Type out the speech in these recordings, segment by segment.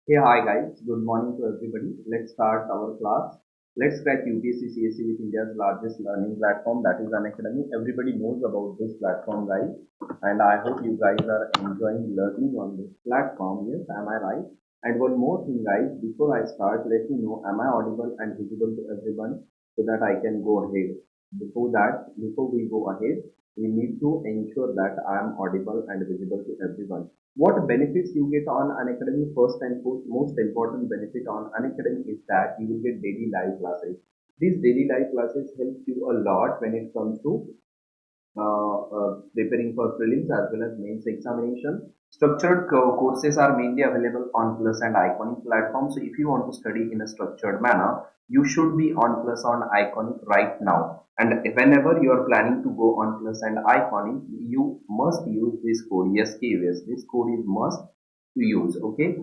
Hey, hi guys. Good morning to everybody. Let's start our class. Let's crack UPSC CSE with India's largest learning platform, that is Unacademy. Everybody knows about this platform, guys, and I hope you guys are enjoying learning on this platform. Yes, am I right? And one more thing, guys, before I start, let me know, am I audible and visible to everyone so that I can go ahead? Before we go ahead, we need to ensure that I am audible and visible to everyone. What benefits you get on Unacademy? First and most important benefit on Unacademy is that you will get daily live classes. These daily live classes help you a lot when it comes to preparing for prelims as well as mains examination. Structured courses are mainly available on Plus and Iconic platforms. So if you want to study in a structured manner, you should be on Plus on Iconic right now. And whenever you are planning to go on Plus and Iconic, you must use this code. Yes, KUS. This code is must to use. Okay.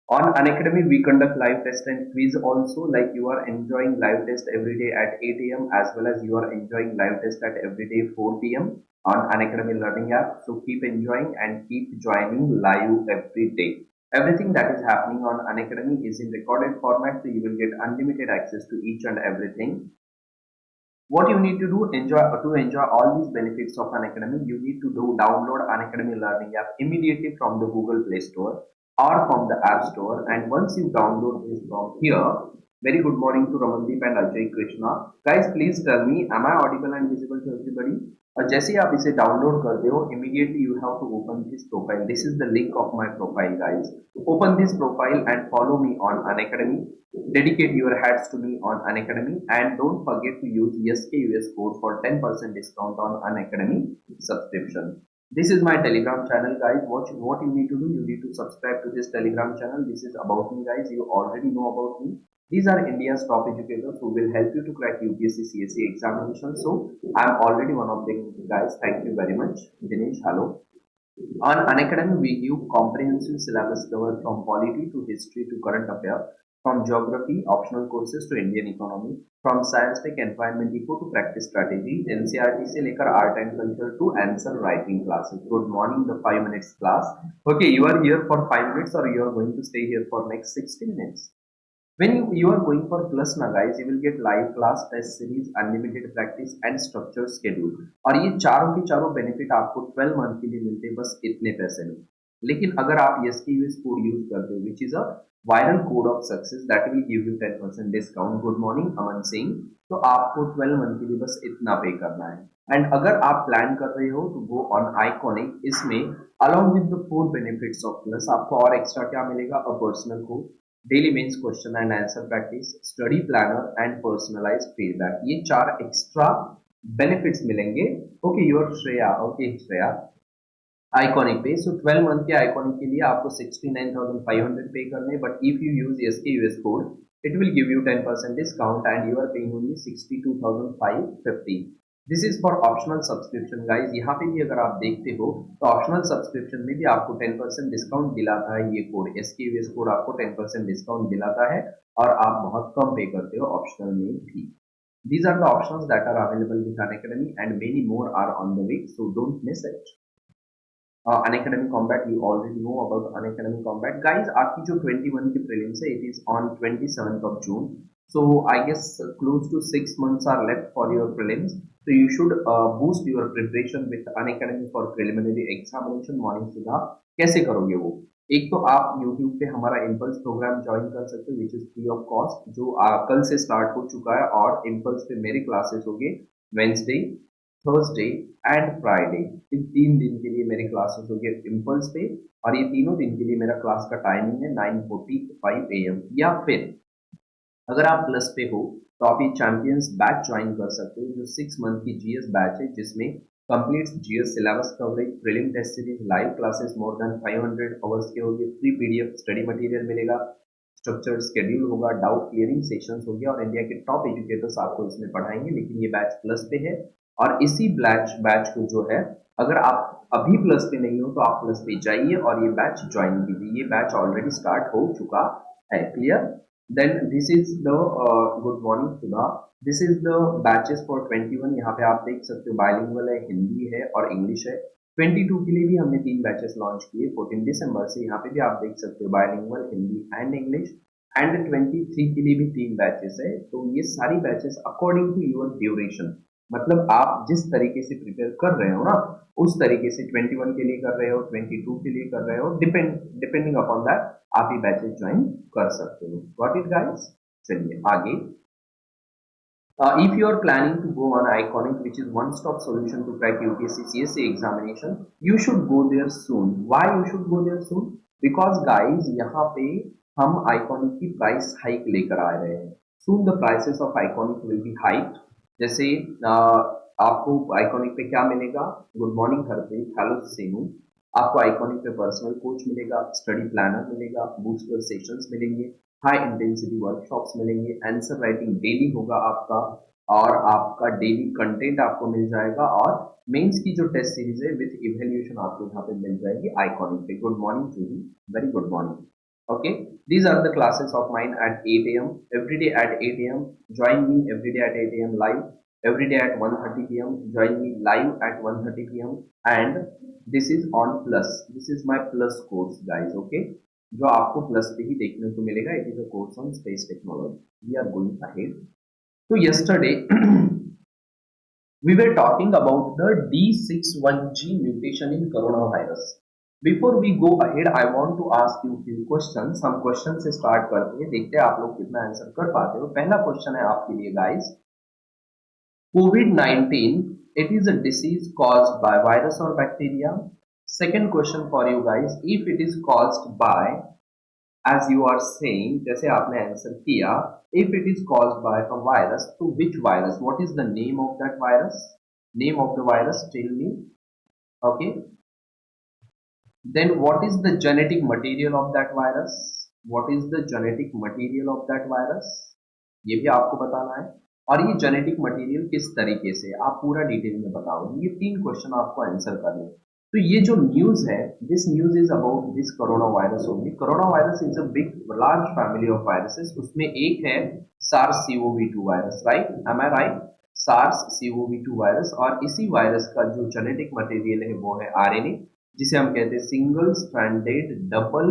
On Unacademy, we conduct live test and quiz also, like you are enjoying live test every day at 8 a.m. as well as you are enjoying live test at every day 4 p.m. on Unacademy Learning app. So keep enjoying and keep joining live every day. Everything that is happening on Unacademy is in recorded format, so you will get unlimited access to each and everything. What you need to do to enjoy all these benefits of Unacademy, you need to download Unacademy Learning app immediately from the Google Play Store or from the App Store. And once you download this from here, very good morning to Ramandeep and Ajay Krishna. Guys, please tell me, am I audible and visible to everybody? और जैसे ही आप इसे download करते हो immediately you have to open this profile. This is the link of my profile, guys. Open this profile and follow me on Unacademy. Dedicate your hats to me on Unacademy and don't forget to use SKUS code for 10% discount on Unacademy subscription. This is my Telegram channel, guys. What you need to do, you need to subscribe to this Telegram channel. This is about me, guys. You already know about me. These are India's top educators who will help you to crack UPSC CSE examination. So I'm already one of them, guys. Thank you very much. Dinesh, hello. On Unacademy, we give comprehensive syllabus cover from polity to history to current affairs, from geography, optional courses to Indian economy, from science tech environment eco to practice strategy, NCRT से लेकर art and culture to answer writing classes. Good morning, the 5 minutes class. Okay, you are here for 5 minutes or you are going to stay here for next 60 minutes. When you are going for plus ना guys, you will get live class, test series, unlimited practice and structured schedule. और ये चारों के चारों benefit आपको 12 month के लिए मिलते हैं बस इतने पैसे में. लेकिन अगर आप यस के यूएस कोड यूज करते हो which is a viral code of success that will give you 10% discount. Good morning Aman Singh. तो आपको 12 मंथ के लिए बस इतना पे करना है. एंड अगर आप प्लान कर रहे हो तो गो ऑन आइकॉनिक. इसमें along with the 4 benefits of plus आपको और एक्स्ट्रा क्या मिलेगा? A personal code, daily mains question and answer practice, study planner and personalized feedback. ये 4 एक्स्ट्रा बेनिफिट्स मिलेंगे. Okay, your Shreya. Okay Shreya, Iconic पे. सो 12 मंथ के iconic के लिए आपको 69,500 पे करने, but if you use S K US code it will give you 10% discount and you are paying only 62,550. This is for optional subscription, guys. यहाँ पे भी अगर आप देखते हो तो ऑप्शनल सब्सक्रिप्शन में भी आपको 10% डिस्काउंट दिलाता है ये कोड. एसकेयूएस कोड आपको 10% डिस्काउंट दिलाता है और आप बहुत कम पे करते हो ऑप्शनल में भी. These are the options that are available with Unacademy and many more are on the way, so don't miss it. Unacademy Combat, you already know about Unacademy Combat. Guys, आपकी जो 21 की prelims है, it is on 27th of June. So I guess close to 6 months are left for your prelims. So you should boost your preparation with Unacademy for preliminary examination. Morning सुधा कैसे करोगे वो? एक तो आप YouTube पे हमारा impulse programme join कर सकते हो which is free of cost, जो कल से स्टार्ट हो चुका है. और इम्पल्स पे मेरे क्लासेस होंगे वेंसडे, थर्सडे एंड फ्राइडे. इन 3 दिन के लिए मेरे क्लासेस होंगे इम्पल्स पे और ये तीनों दिन के लिए मेरा क्लास का टाइमिंग है 9:45 AM. या फिर अगर आप प्लस पे हो तो आप ये चैंपियंस बैच ज्वाइन कर सकते हो जो 6 मंथ की जीएस बैच है जिसमें complete GS syllabus coverage, prelim test series, live classes more than 500 hours के होंगे, फ्री पीडीएफ स्टडी मटेरियल मिलेगा, स्ट्रक्चर्ड शेड्यूल होगा, डाउट क्लियरिंग सेशंस होंगे और इंडिया के टॉप एजुकेटर्स आपको इसमें पढ़ाएंगे. लेकिन ये बैच प्लस पे है और इसी बैच को जो है अगर आप अभी प्लस पे नहीं हो तो आप प्लस पे जाइए और ये बैच ज्वाइन कीजिए. ये बैच ऑलरेडी स्टार्ट हो चुका है. Clear? Then this is the good morning Sudha. This is the batches for 21. यहाँ पे आप देख सकते हो बाइलिंगुअल है, हिंदी है और इंग्लिश है. 22 के लिए भी हमने 3 बैचेस लॉन्च किए 14 दिसंबर से, यहाँ पे भी आप देख सकते हो bilingual Hindi and English, and 23 के लिए भी 3 बैचेस है। तो ये सारी batches according to your duration, मतलब आप जिस तरीके से प्रिपेयर कर रहे हो ना उस तरीके से 21 के लिए कर रहे हो, 22 के लिए कर रहे हो, डिपेंडिंग अपॉन दैट आप ये बैचेस ज्वाइन कर सकते हो। Got it guys? चलिए आगे। If you are planning to go on Iconic, which is one-stop solution to crack UPSC CSE examination, you should go there soon. Why you should go there soon? Because guys, यहाँ पे हम Iconic की price hike लेकर आ रहे हैं. Soon the prices of Iconic will be hiked. जैसे आपको Iconic पे क्या मिलेगा? Good morning हरप्रीत, hello सीनू. आपको Iconic पे पर्सनल कोच मिलेगा, स्टडी प्लानर मिलेगा, बूस्टर सेशंस मिलेंगे, हाई इंटेंसिटी वर्कशॉप्स मिलेंगे, आंसर राइटिंग डेली होगा आपका, और आपका डेली कंटेंट आपको मिल जाएगा, और मेंस की जो टेस्ट सीरीज है विद इवैल्यूएशन आपको यहाँ पे मिल जाएगी आइकॉनिक पे। Good morning to you, very good morning. Okay, these are the classes of mine at 8 a.m. every day at 8 a.m. join me every day at 8 a.m. live, every day at 1:30 p.m. join me live at 1:30 p.m. and this is on plus, this is my plus course guys. Okay, जो आपको plus पे ही देखने को मिलेगा। It is a course on space technology, we are going ahead. तो yesterday we were talking about the D61G mutation in coronavirus. Before we go ahead, I want to ask you few questions. हम question से start करते हैं, देखते हैं आप लोग कितना आंसर कर पाते हो। पहला क्वेश्चन है आपके लिए guys, COVID-19 it is a disease caused by virus or bacteria? Second question for you guys, if it is caused by, as you are saying, जैसे आपने आंसर किया, if it is caused by a virus, तो which virus? What is the name of that virus? Name of the virus, tell me. Okay. Then what is the genetic material of that virus? What is the genetic material of that virus? ये भी आपको बताना है, और ये genetic material किस तरीके से, आप पूरा डिटेल में बताओ। ये 3 क्वेश्चन आपको आंसर करने। तो ये जो न्यूज है, this news is about this corona virus only. Corona virus is a big large family of viruses, उसमें एक है SARS-CoV-2 वायरस, राइट? एम आई राइट? SARS-CoV-2 वायरस, और इसी वायरस का जो जेनेटिक मटेरियल है वो है आरएनए, जिसे हम कहते हैं single stranded double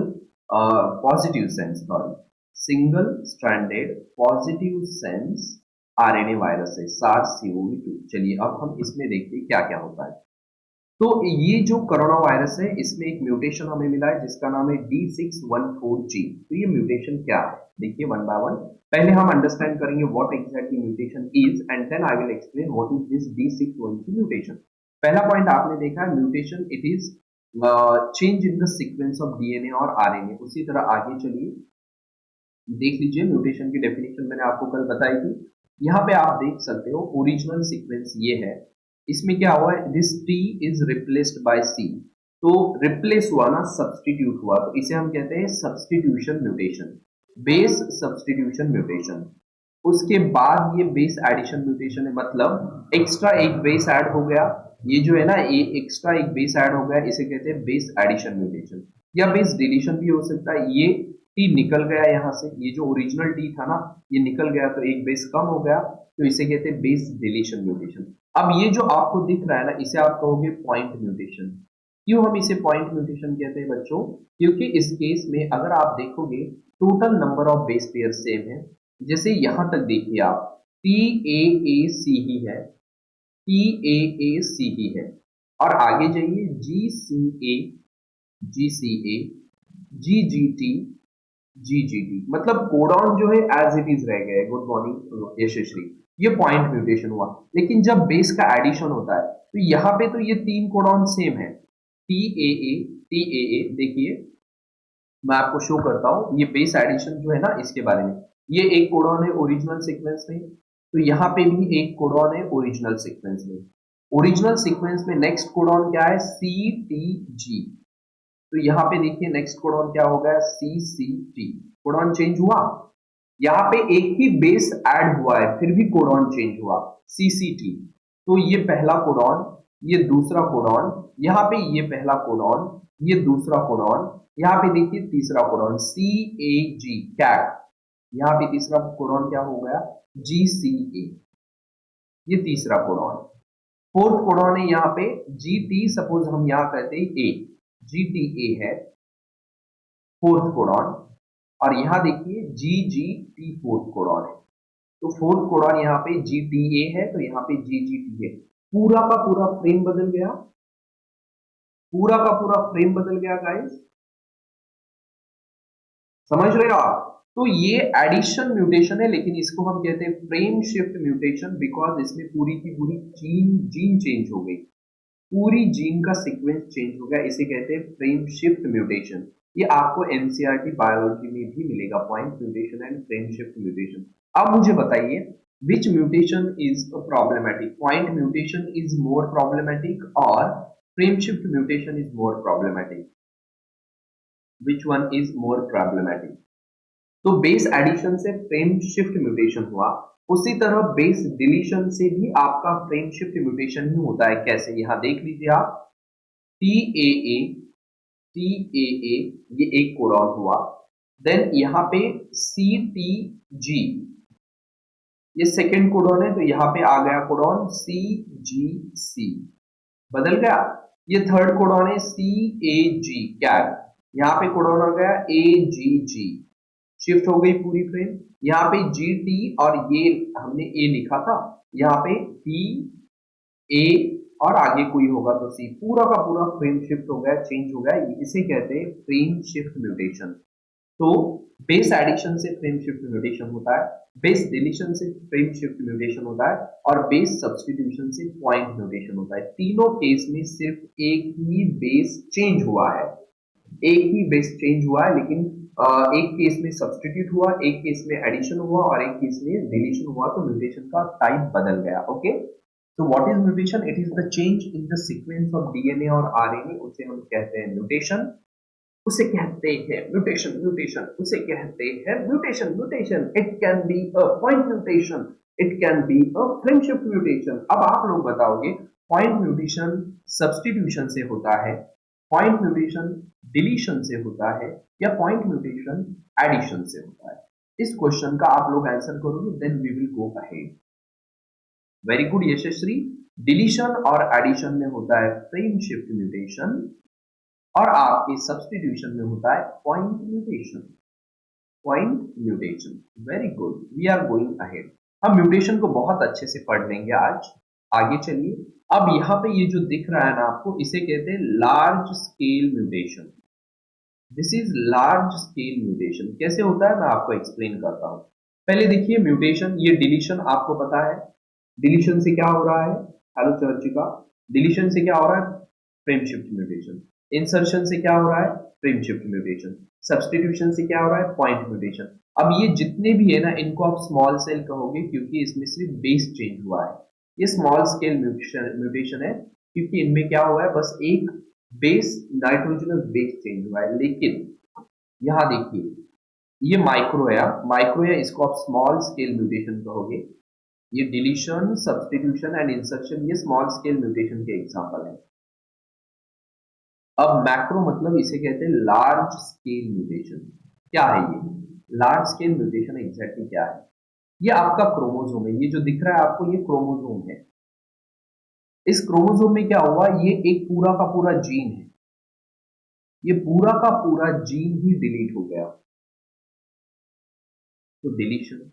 positive sense, sorry, single stranded positive sense RNA virus है SARS-CoV-2। चलिए अब हम इसमें देखते हैं क्या क्या होता है। तो ये जो कोरोना वायरस है, इसमें एक म्यूटेशन हमें मिला है जिसका नाम है D614G। तो ये म्यूटेशन क्या है, देखिए वन बाय वन। पहले हम अंडरस्टैंड करेंगे what exactly mutation is, and then I will explain what is this D614 mutation. पहला पॉइंट आपने देखा है mutation, it is change in the sequence of DNA और आरएनए। उसी तरह आगे चलिए देख लीजिए, म्यूटेशन की डेफिनेशन मैंने आपको कल बताई थी। यहाँ पे आप देख सकते हो ओरिजिनल सीक्वेंस ये है, इसमें क्या हुआ है, this T is replaced by C। तो रिप्लेस हुआ ना, सब्सटीट्यूट हुआ, तो इसे हम कहते हैं substitution mutation, base substitution mutation. उसके बाद ये बेस एडिशन म्यूटेशन है, मतलब एक्स्ट्रा एक बेस ऐड हो गया, ये जो है ना, ये एक्स्ट्रा एक बेस ऐड हो गया, इसे कहते हैं बेस एडिशन म्यूटेशन, या बेस डिलीशन भी हो सकता है। ये T निकल गया यहाँ से, ये जो ओरिजिनल T था ना ये निकल गया, तो एक बेस कम हो गया, तो इसे कहते हैं बेस डिलीशन म्यूटेशन। अब ये जो आपको दिख रहा है ना, इसे आप कहोगे पॉइंट म्यूटेशन। क्यों हम इसे पॉइंट म्यूटेशन कहते हैं बच्चों? क्योंकि इस केस में अगर आप देखोगे total number of base pair same है। जैसे यहां तक देखिए आप, TAAC ही है, TAAC ही है, और आगे जाइए GCA, GCA, GGT, GGT, मतलब कोडॉन जो है एज इट इज रह गया है। गुड मॉर्निंग यशस्वी, ये पॉइंट म्यूटेशन हुआ। लेकिन जब बेस का एडिशन होता है तो यहाँ पे तो ये 3 कोडॉन सेम है, TAA, TAA, देखिए मैं आपको शो करता हूँ, ये बेस एडिशन जो है ना इसके बारे में, ये एक कोडॉन है ओरिजिनल सीक्वेंस में, तो यहाँ पे भी एक कोडॉन है ओरिजिनल सीक्वेंस में। ओरिजिनल सीक्वेंस में नेक्स्ट कोडॉन क्या है, CTG, तो यहाँ पे देखिए नेक्स्ट कोडॉन क्या हो गया, CCT। कोडॉन चेंज हुआ, यहाँ पे एक ही बेस ऐड हुआ है फिर भी कोडॉन चेंज हुआ, CCT। तो ये पहला कोडॉन, ये दूसरा कोडॉन, यहाँ पे ये पहला कोडॉन, ये दूसरा कोडॉन, यहाँ पे देखिए तीसरा कोडॉन CAG, कैट, यहाँ पे तीसरा कोडॉन क्या हो गया, GCA, ये तीसरा कोडॉन। फोर्थ कोडॉन है यहाँ पे GT, सपोज हम यहाँ कहते हैं ए, GTA है फोर्थ कोडॉन, और यहाँ देखिए GGT फोर्थ कोडॉन है। तो फोर्थ कोडॉन यहाँ पे GTA है, तो यहाँ पे GGT है। पूरा का पूरा फ्रेम बदल गया, पूरा का पूरा फ्रेम बदल गया गाइस, समझ रहे हो आप? तो ये एडिशन म्यूटेशन है, लेकिन इसको हम कहते हैं फ्रेम शिफ्ट म्यूटेशन, बिकॉज इसमें पूरी की पूरी जीन चेंज हो गई, पूरी जीन का सीक्वेंस चेंज हो गया, इसे कहते हैं फ्रेम शिफ्ट म्यूटेशन। ये आपको एनसीईआरटी बायोलॉजी में भी मिलेगा, point mutation and frame shift mutation. अब मुझे बताइए which mutation is problematic, point mutation is more problematic or frame shift mutation is more problematic, which one is more problematic? तो base addition से frame shift mutation हुआ, उसी तरह base deletion से भी आपका फ्रेम शिफ्ट म्यूटेशन ही होता है। कैसे, यहां देख लीजिए आप, TAA ये एक कोडॉन हुआ, देन यहां पे CTG ये सेकेंड कोडॉन है, तो यहां पे आ गया कोडॉन CGC, बदल गया। ये थर्ड कोडॉन है CAG कैग, यहाँ पे कोडॉन आ गया AGG, शिफ्ट हो गई पूरी फ्रेम। यहाँ पे GT और ये हमने A लिखा था, यहाँ पे T A और आगे कोई होगा तो C, पूरा का पूरा फ्रेम शिफ्ट हो गया, चेंज हो गया, इसे कहते हैं फ्रेम शिफ्ट म्यूटेशन। तो बेस एडिशन से फ्रेम शिफ्ट म्यूटेशन होता है, बेस डिलीशन से फ्रेम शिफ्ट म्यूटेशन होता है, और बेस सब्स्टिट्यूशन से पॉइंट म्यूटेशन होता है। तीनों केस में सिर्फ एक ही बेस चेंज हुआ है, एक ही बेस चेंज हुआ है, लेकिन एक केस में सब्स्टिट्यूट हुआ, एक केस में एडिशन हुआ और एक केस में डिलीशन हुआ, तो म्यूटेशन का टाइप बदल गया। ओके, तो what is mutation? It is the change in the sequence of DNA और आरएनए, उसे हम कहते हैं म्यूटेशन, उसे कहते हैं म्यूटेशन, उसे कहते हैं mutation. It can be a point mutation, it can be a frame shift mutation. अब आप लोग बताओगे पॉइंट म्यूटेशन सब्स्टिट्यूशन से होता है, पॉइंट म्यूटेशन डिलीशन से होता है, या पॉइंट म्यूटेशन एडिशन से होता है? इस क्वेश्चन का आप लोग आंसर करोगे, then we will go ahead. Very good Yashasvi. Deletion और एडिशन में होता है फ्रेम शिफ्ट म्यूटेशन, और आपके सब्स्टिट्यूशन में होता है point mutation, very good, we are going ahead. हम म्यूटेशन को बहुत अच्छे से पढ़ लेंगे आज। आगे चलिए, अब यहाँ पे ये जो दिख रहा है ना आपको, इसे कहते हैं large scale mutation. This is large scale mutation. कैसे होता है मैं आपको एक्सप्लेन करता हूं। पहले देखिए म्यूटेशन, ये डिलीशन आपको पता है, डिलीशन से क्या हो रहा है, हेलो चर्चिका, डिलीशन से क्या हो रहा है, फ्रेम शिफ्ट म्यूटेशन। इंसर्शन से क्या हो रहा है, फ्रेम शिफ्ट म्यूटेशन। सब्स्टिट्यूशन से क्या हो रहा है, पॉइंट म्यूटेशन। अब ये जितने भी है ना, इनको आप स्मॉल सेल कहोगे, क्योंकि इसमें सिर्फ बेस चेंज हुआ है। ये स्मॉल स्केल म्यूटेशन है, क्योंकि इनमें क्या हुआ है, बस एक बेस, नाइट्रोजनस बेस चेंज हुआ है। लेकिन यहां देखिए, ये माइक्रो है, इसको आप स्मॉल स्केल म्यूटेशन कहोगे। ये डिलीशन, सब्स्टिट्यूशन एंड इंसर्शन, ये स्मॉल स्केल म्यूटेशन के एग्जांपल है। अब मैक्रो मतलब इसे कहते हैं लार्ज स्केल म्यूटेशन। क्या है ये लार्ज स्केल म्यूटेशन? एग्जैक्टली क्या है? ये आपका क्रोमोसोम है, ये जो दिख रहा है आपको, ये क्रोमोसोम है। इस क्रोमोसोम में क्या हुआ, ये एक पूरा का पूरा जीन है, ये पूरा का पूरा जीन ही डिलीट हो गया, तो डिलीशन।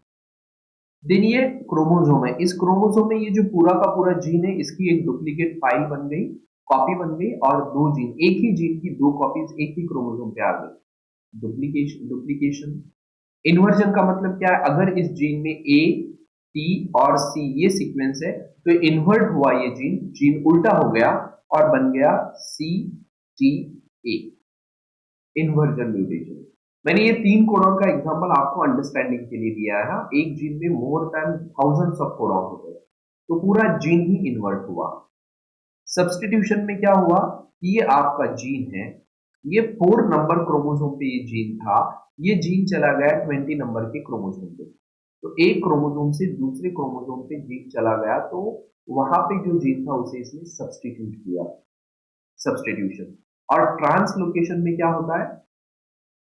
देन ये क्रोमोसोम है, इस क्रोमोसोम में ये जो पूरा का पूरा जीन है, इसकी एक डुप्लीकेट फाइल बन गई, कॉपी बन गई, और दो जीन, एक ही जीन की दो कॉपीज एक ही क्रोमोसोम पे आ गई, डुप्लीकेशन। इन्वर्जन का मतलब क्या है? अगर इस जीन में ए, टी और सी ये सीक्वेंस है, तो इन्वर्ट हुआ ये जीन उल्टा हो गया और बन गया CTA, इन्वर्जन म्यूटेशन। मैंने ये 3 कोडॉन का एग्जांपल आपको अंडरस्टैंडिंग के लिए दिया है। एक जीन में more than thousands of codon होते हैं, तो पूरा जीन ही इन्वर्ट हुआ। सब्स्टिट्यूशन में क्या हुआ, ये आपका जीन है, ये 4 नंबर क्रोमोसोम पे ये जीन था, ये जीन चला गया 20 नंबर के क्रोमोसोम पे, तो एक क्रोमोसोम से दूसरे क्रोमोसोम पे जीन चला गया, तो वहां पे जो जीन था उसे इसने सब्स्टिट्यूट किया, सब्स्टिट्यूशन। और ट्रांसलोकेशन में क्या होता है,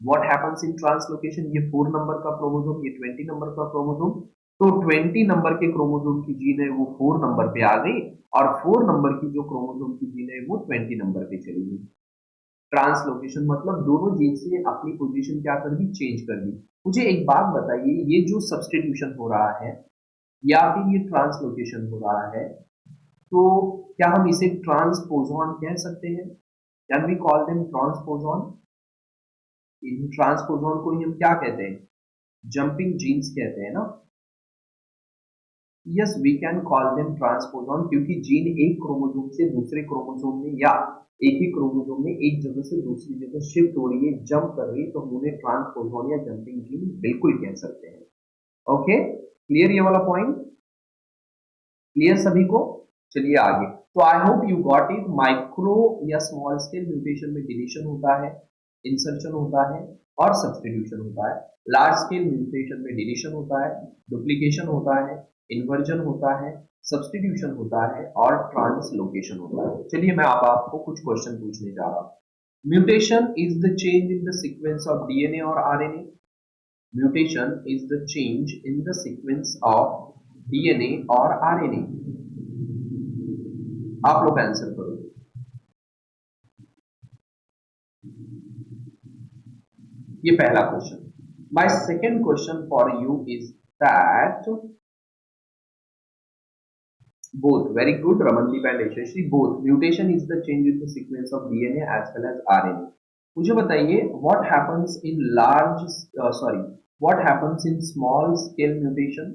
व्हाट हैपेंस इन ट्रांसलोकेशन? ये 4 नंबर का क्रोमोसोम, ये 20 नंबर का क्रोमोसोम तो 20 नंबर के क्रोमोसोम की जीन है वो 4 नंबर पे आ गई, और 4 नंबर की जो क्रोमोसोम की जीन है वो 20 नंबर पे चली गई। ट्रांसलोकेशन मतलब दोनों जीन से अपनी पोजीशन क्या कर दी, चेंज कर दी। मुझे एक बात बताइए, ये जो सब्स्टिट्यूशन हो रहा है या फिर ये ट्रांसलोकेशन हो रहा है, तो क्या हम इसे ट्रांसपोजॉन कह सकते हैं? Can we call them transposon? इन ट्रांसपोजॉन को ही हम क्या कहते हैं, जंपिंग जीन्स कहते हैं ना। Yes, we can call them transposon, क्योंकि जीन एक क्रोमोसोम से दूसरे क्रोमोसोम में या एक ही क्रोमोसोम में एक जगह से दूसरी जगह शिफ्ट हो रही है, जंप कर रही है, तो हम उन्हें ट्रांसपोजॉन या जंपिंग जीन बिल्कुल कह सकते हैं। ओके, क्लियर ये वाला पॉइंट? क्लियर सभी को? चलिए आगे। तो आई hope you got it. Micro या स्मॉल स्केल म्यूटेशन में डिलीशन होता है, इंसर्शन होता है और सब्स्टिट्यूशन होता है। लार्ज स्केल म्यूटेशन में डिलीशन होता है, डुप्लीकेशन होता है, इन्वर्जन होता है, सब्स्टिट्यूशन होता है और ट्रांसलोकेशन होता है। चलिए मैं अब आपको कुछ क्वेश्चन पूछने जा रहा हूं। Mutation is the change in the sequence of DNA और RNA. Mutation is the change in the sequence of DNA और आरएनए। आप लोग आंसर करो। ये पहला question. My second question for you is that both, very good, Ramandeep and Yashashree, both mutation is the change in the sequence of DNA as well as RNA. मुझे बताइए what happens in large what happens in small scale mutation,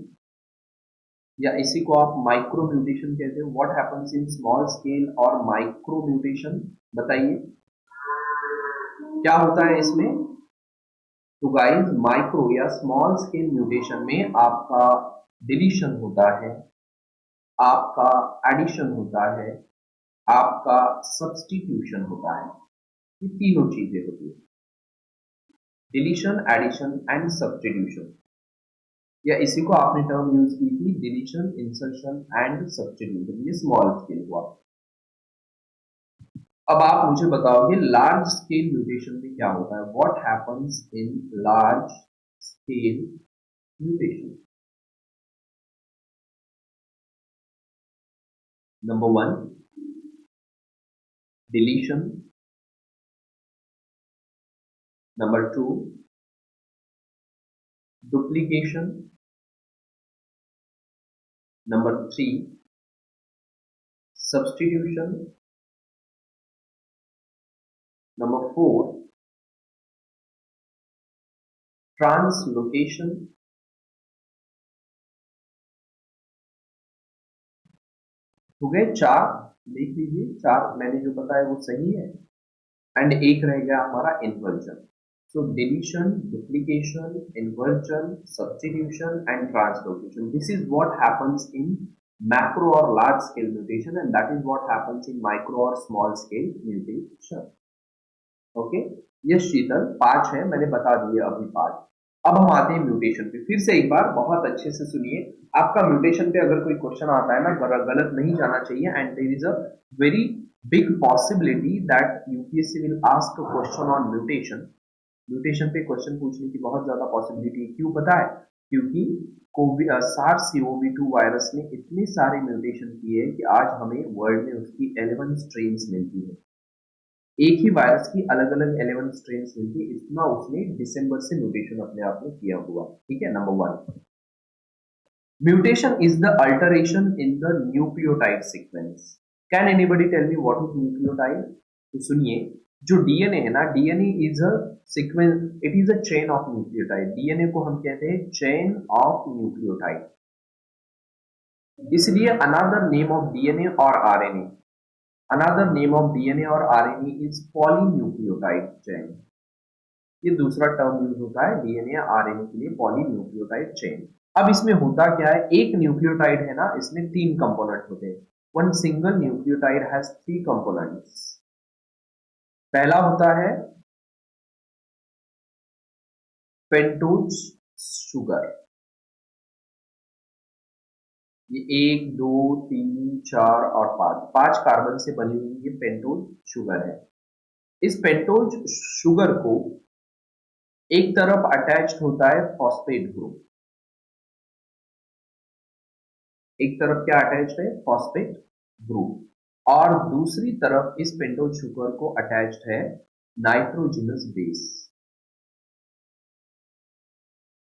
या इसी को आप micro mutation कहते हो। What happens in small scale और micro mutation, बताइए क्या होता है इसमें। तो गाइस, माइक्रो या स्मॉल स्केल म्यूटेशन में आपका डिलीशन होता है, आपका एडिशन होता है, आपका सब्स्टिट्यूशन होता है। ये तीनों चीजें होती है, डिलीशन, एडिशन एंड सब्स्टिट्यूशन। या इसी को आपने टर्म यूज की थी, डिलीशन, इंसर्शन एंड सब्स्टिट्यूशन। ये स्मॉल स्केल हुआ। अब आप मुझे बताओगे लार्ज स्केल म्यूटेशन में क्या होता है। What happens in large scale mutation? Number 1, deletion. Number 2, duplication. Number 3, substitution. Number 4, translocation. हो गए 4, देख लीजिए 4 मैंने जो बताया वो सही है। एंड एक रह गया हमारा inversion. So deletion, duplication, inversion, substitution and translocation. This is what happens in macro or large scale mutation, and that is what happens in micro or small scale mutation. Okay, ये शीतल 5 है, मैंने बता दिए अभी 5। अब हम आते हैं म्यूटेशन पे। फिर से एक बार बहुत अच्छे से सुनिए। आपका म्यूटेशन पे अगर कोई क्वेश्चन आता है ना, गलत नहीं जाना चाहिए, and there is a very big possibility that UPSC will ask a question on mutation. Mutation पे क्वेश्चन पूछने की बहुत ज्यादा पॉसिबिलिटी। क्यों पता है? क्योंकि SARS-CoV-2 वायरस ने इतने सारे म्यूटेशन किए कि आज हमें वर्ल्ड में उसकी 11 स्ट्रेन्स मिलती है। एक ही वायरस की अलग अलग 11 स्ट्रेन्स मिलती है, इतना उसने दिसंबर से म्यूटेशन अपने आप में किया हुआ। ठीक है, number 1, mutation is the alteration in the nucleotide sequence. Can anybody tell me what is nucleotide? तो सुनिए, जो डीएनए है ना, DNA is a sequence, it is a chain of nucleotide. DNA को हम कहते हैं चेन ऑफ न्यूक्लियोटाइड। इसलिए अनदर नेम ऑफ डीएनए और RNA, another name of DNA और आरएनए इज पॉलीन्यूक्लियोटाइड चेन। ये दूसरा टर्म यूज होता है डीएनए या आरएनए के लिए, पॉलीन्यूक्लियोटाइड चेन। अब इसमें होता क्या है, एक न्यूक्लियोटाइड है ना, इसमें 3 कंपोनेंट होते हैं। One single nucleotide has 3 components. पहला होता है पेंटोज शुगर। ये 1, 2, 3, 4 और 5 कार्बन से बनी हुई ये पेंटोज शुगर है। इस पेंटोज शुगर को एक तरफ अटैच्ड होता है फॉस्फेट ग्रुप, एक तरफ क्या अटैच्ड है, फॉस्फेट ग्रुप, और दूसरी तरफ इस पेंटोज शुगर को अटैच्ड है नाइट्रोजनस बेस।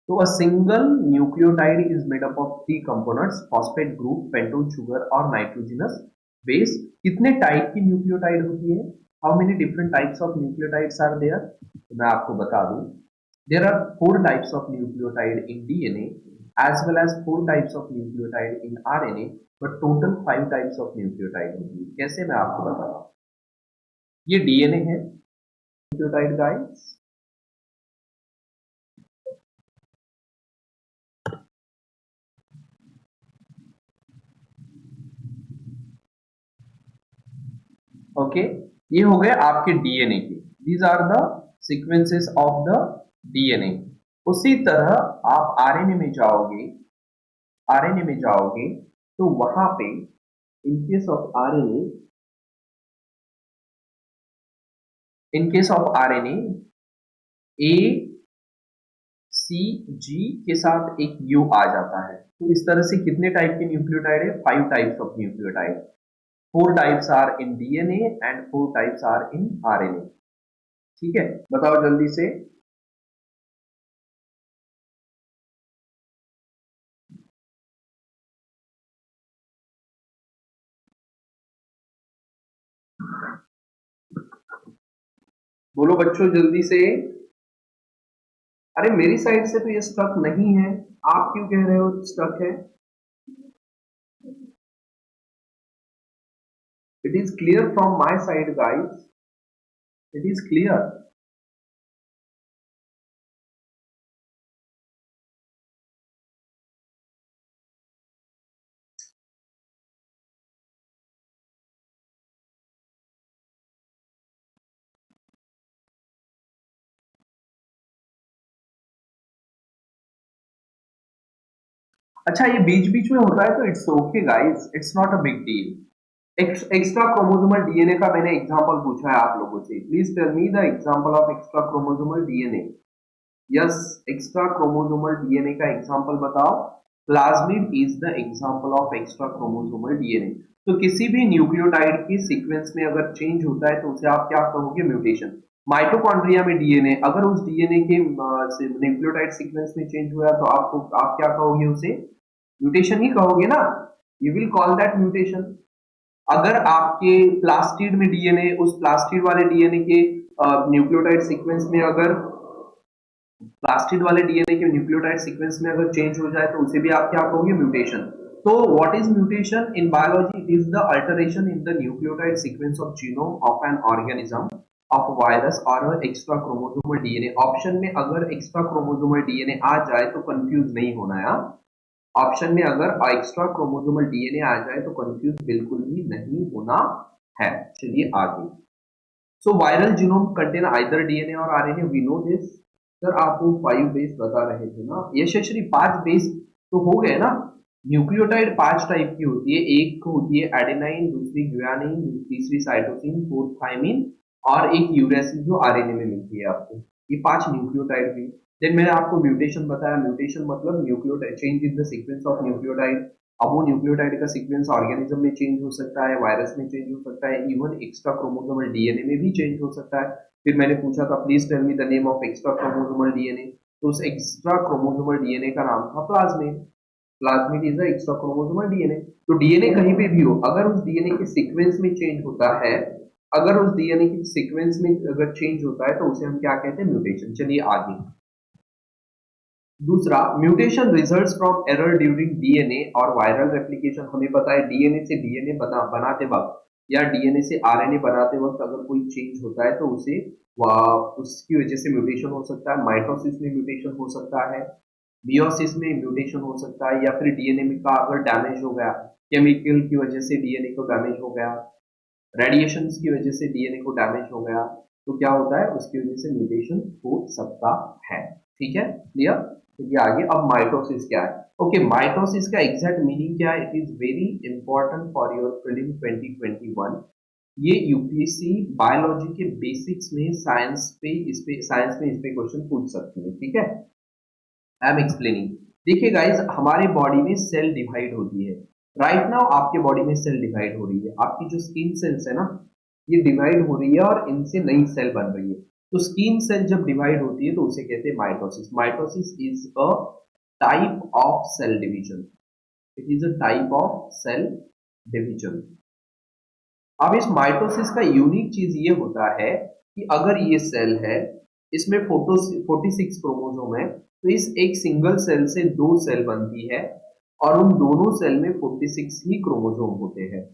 तो a single nucleotide is made up of three components: phosphate group, pentose sugar और nitrogenous base। कितने टाइप की न्यूक्लियोटाइड होती है? How many different types of nucleotides are there? तो मैं आपको बता दूं, there are 4 types of nucleotide in DNA as well as 4 types of nucleotide in RNA, but total 5 types of nucleotide होती है। कैसे, मैं आपको बताता हूँ। ये DNA है न्यूक्लियोटाइड गाइस, ओके, ये हो गए आपके डीएनए के, these are the sequences of the DNA. उसी तरह आप आरएनए में जाओगे, आरएनए में जाओगे तो वहां पे in case of RNA, in case of RNA A C G के साथ एक यू आ जाता है। तो इस तरह से कितने टाइप के न्यूक्लियोटाइड है? 5 types of nucleotide. 4 types are in DNA and 4 types are in RNA. ठीक है, बताओ जल्दी से। बोलो बच्चों जल्दी से। अरे मेरी साइड से तो ये स्टक नहीं है, आप क्यों कह रहे हो स्टक है? It is clear from my side guys, it is clear. अच्छा, ये बीच बीच में होता है तो it's okay guys, it's not a big deal. Extra chromosomal DNA का मैंने एग्जांपल पूछा है आप लोगों से, please tell me the example of extra chromosomal DNA. Yes, extra chromosomal DNA का एग्जांपल बताओ। Plasmid is the example of extra chromosomal DNA. तो किसी भी न्यूक्लियोटाइड की सीक्वेंस में अगर चेंज होता है तो उसे आप क्या कहोगे? म्यूटेशन। माइटोकॉन्ड्रिया में डीएनए, अगर उस डीएनए के न्यूक्लियोटाइड सीक्वेंस में चेंज हुआ तो आप क्या कहोगे? उसे म्यूटेशन ही कहोगे ना, you will call that mutation. अगर आपके प्लास्टिड में डीएनए, उस प्लास्टिड वाले डीएनए के न्यूक्लियोटाइड सीक्वेंस में अगर प्लास्टिड वाले डीएनए के न्यूक्लियोटाइड सीक्वेंस में अगर चेंज हो जाए तो उसे भी आप क्या कहोगे? म्यूटेशन। तो what is mutation in biology? It is the alteration in the nucleotide sequence of genome of an organism, of virus और एक्स्ट्रा क्रोमोसोमल डीएनए। ऑप्शन में अगर एक्स्ट्रा क्रोमोसोमल डीएनए आ जाए तो कंफ्यूज नहीं होना है। ऑप्शन में अगर एक्स्ट्रा क्रोमोसोमल डीएनए आ जाए तो कंफ्यूज बिल्कुल भी नहीं होना है। चलिए आगे। So viral genome contain either DNA और RNA, we know this. Sir आप वो 5 बेस बता रहे थे ना यशस्वी, 5 बेस तो हो गए ना। न्यूक्लियोटाइड 5 टाइप की होती है, एक होती है एडेनाइन, दूसरी ग्वानिन, तीसरी साइटोसिन, फोर्थ थाइमिन और एक यूरेसिल जो आरएनए में मिलती है आपको। ये 5 न्यूक्लियोटाइड हुई। देन मैंने आपको म्यूटेशन बताया, म्यूटेशन मतलब nucleotide change in the sequence of nucleotide. अब वो न्यूक्लियोटाइड का सीक्वेंस ऑर्गेनिज्म में चेंज हो सकता है, वायरस में चेंज हो सकता है, इवन एक्स्ट्रा क्रोमोसोमल डीएनए में भी चेंज हो सकता है। फिर मैंने पूछा था please tell me the name of extra chromosomal DNA, तो उस एक्स्ट्रा क्रोमोसोमल डीएनए का नाम था plasmid. Plasmid is the extra chromosomal DNA. तो डीएनए कहीं पे भी हो, अगर उस डीएनए के सीक्वेंस में चेंज होता है, अगर उस डीएनए के सीक्वेंस में अगर चेंज होता है तो उसे हम क्या कहते हैं? म्यूटेशन। चलिए आगे। दूसरा, mutation results from error during DNA और वायरल रेप्लिकेशन। हमें पता है डीएनए से डीएनए बनाते वक्त या डीएनए से आरएनए बनाते वक्त अगर कोई चेंज होता है तो उसे उसकी वजह से म्यूटेशन हो सकता है। माइटोसिस में म्यूटेशन हो सकता है, मियोसिस में म्यूटेशन हो सकता है, या फिर डीएनए में का अगर डैमेज हो गया, केमिकल की वजह से डीएनए को डैमेज हो गया, रेडिएशन की वजह से डीएनए को डैमेज हो गया, तो क्या होता है? उसकी वजह से म्यूटेशन हो सकता है। ठीक है, क्लियर? चलिए आगे। अब माइटोसिस क्या है? ओके, माइटोसिस का एग्जैक्ट मीनिंग क्या है? It is very important for your prelim 2021। ये यूपीएससी बायोलॉजी के बेसिक्स में साइंस में इस पे क्वेश्चन पूछ सकती है। ठीक है, आई एम एक्सप्लेनिंग। देखिए गाइज, हमारे बॉडी में सेल डिवाइड होती है, राइट नाउ आपके बॉडी में सेल डिवाइड हो रही है, आपकी जो स्किन सेल्स है ना ये डिवाइड हो रही है और इनसे नई सेल बन रही है। तो स्किन सेल जब डिवाइड होती है तो उसे कहते हैं mitosis. Mitosis is a type of cell division, it is a type of cell division. अब इस माइटोसिस का यूनिक चीज ये होता है कि अगर ये सेल है, इसमें 46 क्रोमोसोम है, तो इस एक सिंगल सेल से दो सेल बनती है और उन दोनों सेल में 46 ही क्रोमोसोम होते हैं।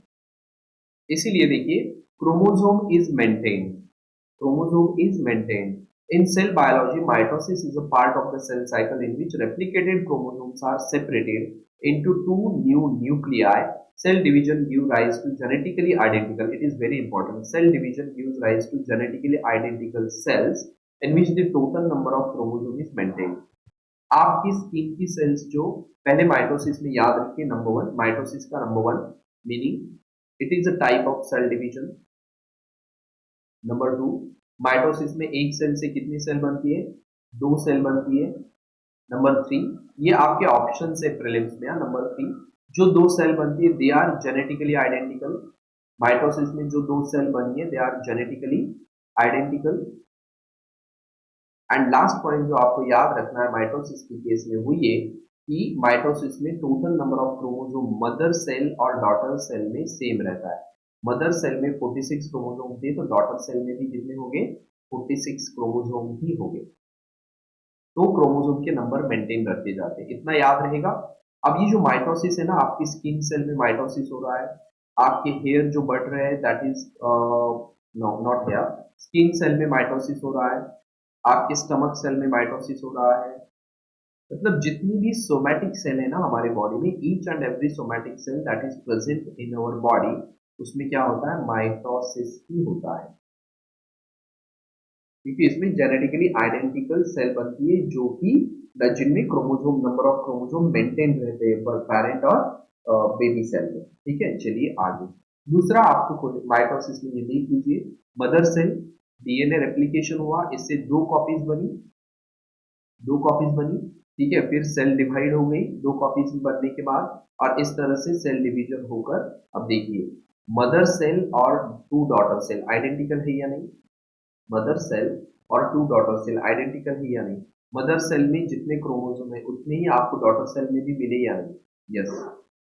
इसीलिए देखिए chromosome is maintained, chromosome is maintained. In cell biology, mitosis is a part of the cell cycle in which replicated chromosomes are separated into two new nuclei. Cell division gives rise to genetically identical. It is very important. Cell division gives rise to genetically identical cells in which the total number of chromosomes is maintained. आपकी skin की cells जो पहले mitosis में याद रखिए, number one mitosis का number one meaning it is a type of cell division. Number two mitosis में एक सेल से कितनी सेल बनती है, दो सेल बनती है। नंबर थ्री ये आपके ऑप्शन से प्रीलिम्स में। नंबर थ्री जो दो सेल बनती है they are genetically identical. Mitosis में जो दो सेल बनी है they are genetically identical. And last point जो आपको याद रखना है माइटोसिस के केस में वो ये कि माइटोसिस में total number of chromosome mother cell और डॉटर सेल में सेम रहता है। मदर सेल में 46 क्रोमोसोम थे तो डॉटर सेल में भी कितने होंगे, 46 क्रोमोसोम ही होंगे। तो क्रोमोसोम के नंबर मेंटेन रखे जाते हैं, इतना याद रहेगा। अब ये जो माइटोसिस है ना, आपकी स्किन सेल में माइटोसिस हो रहा है, आपके हेयर जो बढ़ रहे हैं that is no not hair, skin cell में माइटोसिस हो रहा है, आपके स्टमक सेल में माइटोसिस हो रहा है। मतलब जितनी भी सोमैटिक सेल है ना हमारे बॉडी में, each and every somatic cell that is present in our body, उसमें क्या होता है, माइटोसिस ही होता है। क्योंकि इसमें जेनेटिकली आइडेंटिकल सेल बनती है जो कि जिनमें chromosome number of chromosome maintain रहते हैं पर पेरेंट और बेबी सेल में। ठीक है, चलिए आगे। दूसरा आपको माइटोसिस में ये देख लीजिए, मदर सेल डीएनए रेप्लिकेशन हुआ, इससे दो कॉपीज बनी, दो कॉपीज बनी। ठीक है, फिर सेल डिवाइड हो गई दो कॉपीज बनने के बाद, और इस तरह से सेल डिवीजन होकर, अब देखिए मदर सेल और टू डॉटर सेल आइडेंटिकल है या नहीं, मदर सेल और टू डॉटर सेल आइडेंटिकल है या नहीं, मदर सेल में जितने क्रोमोसोम है उतने ही आपको डॉटर सेल में भी मिले या नहीं, yes.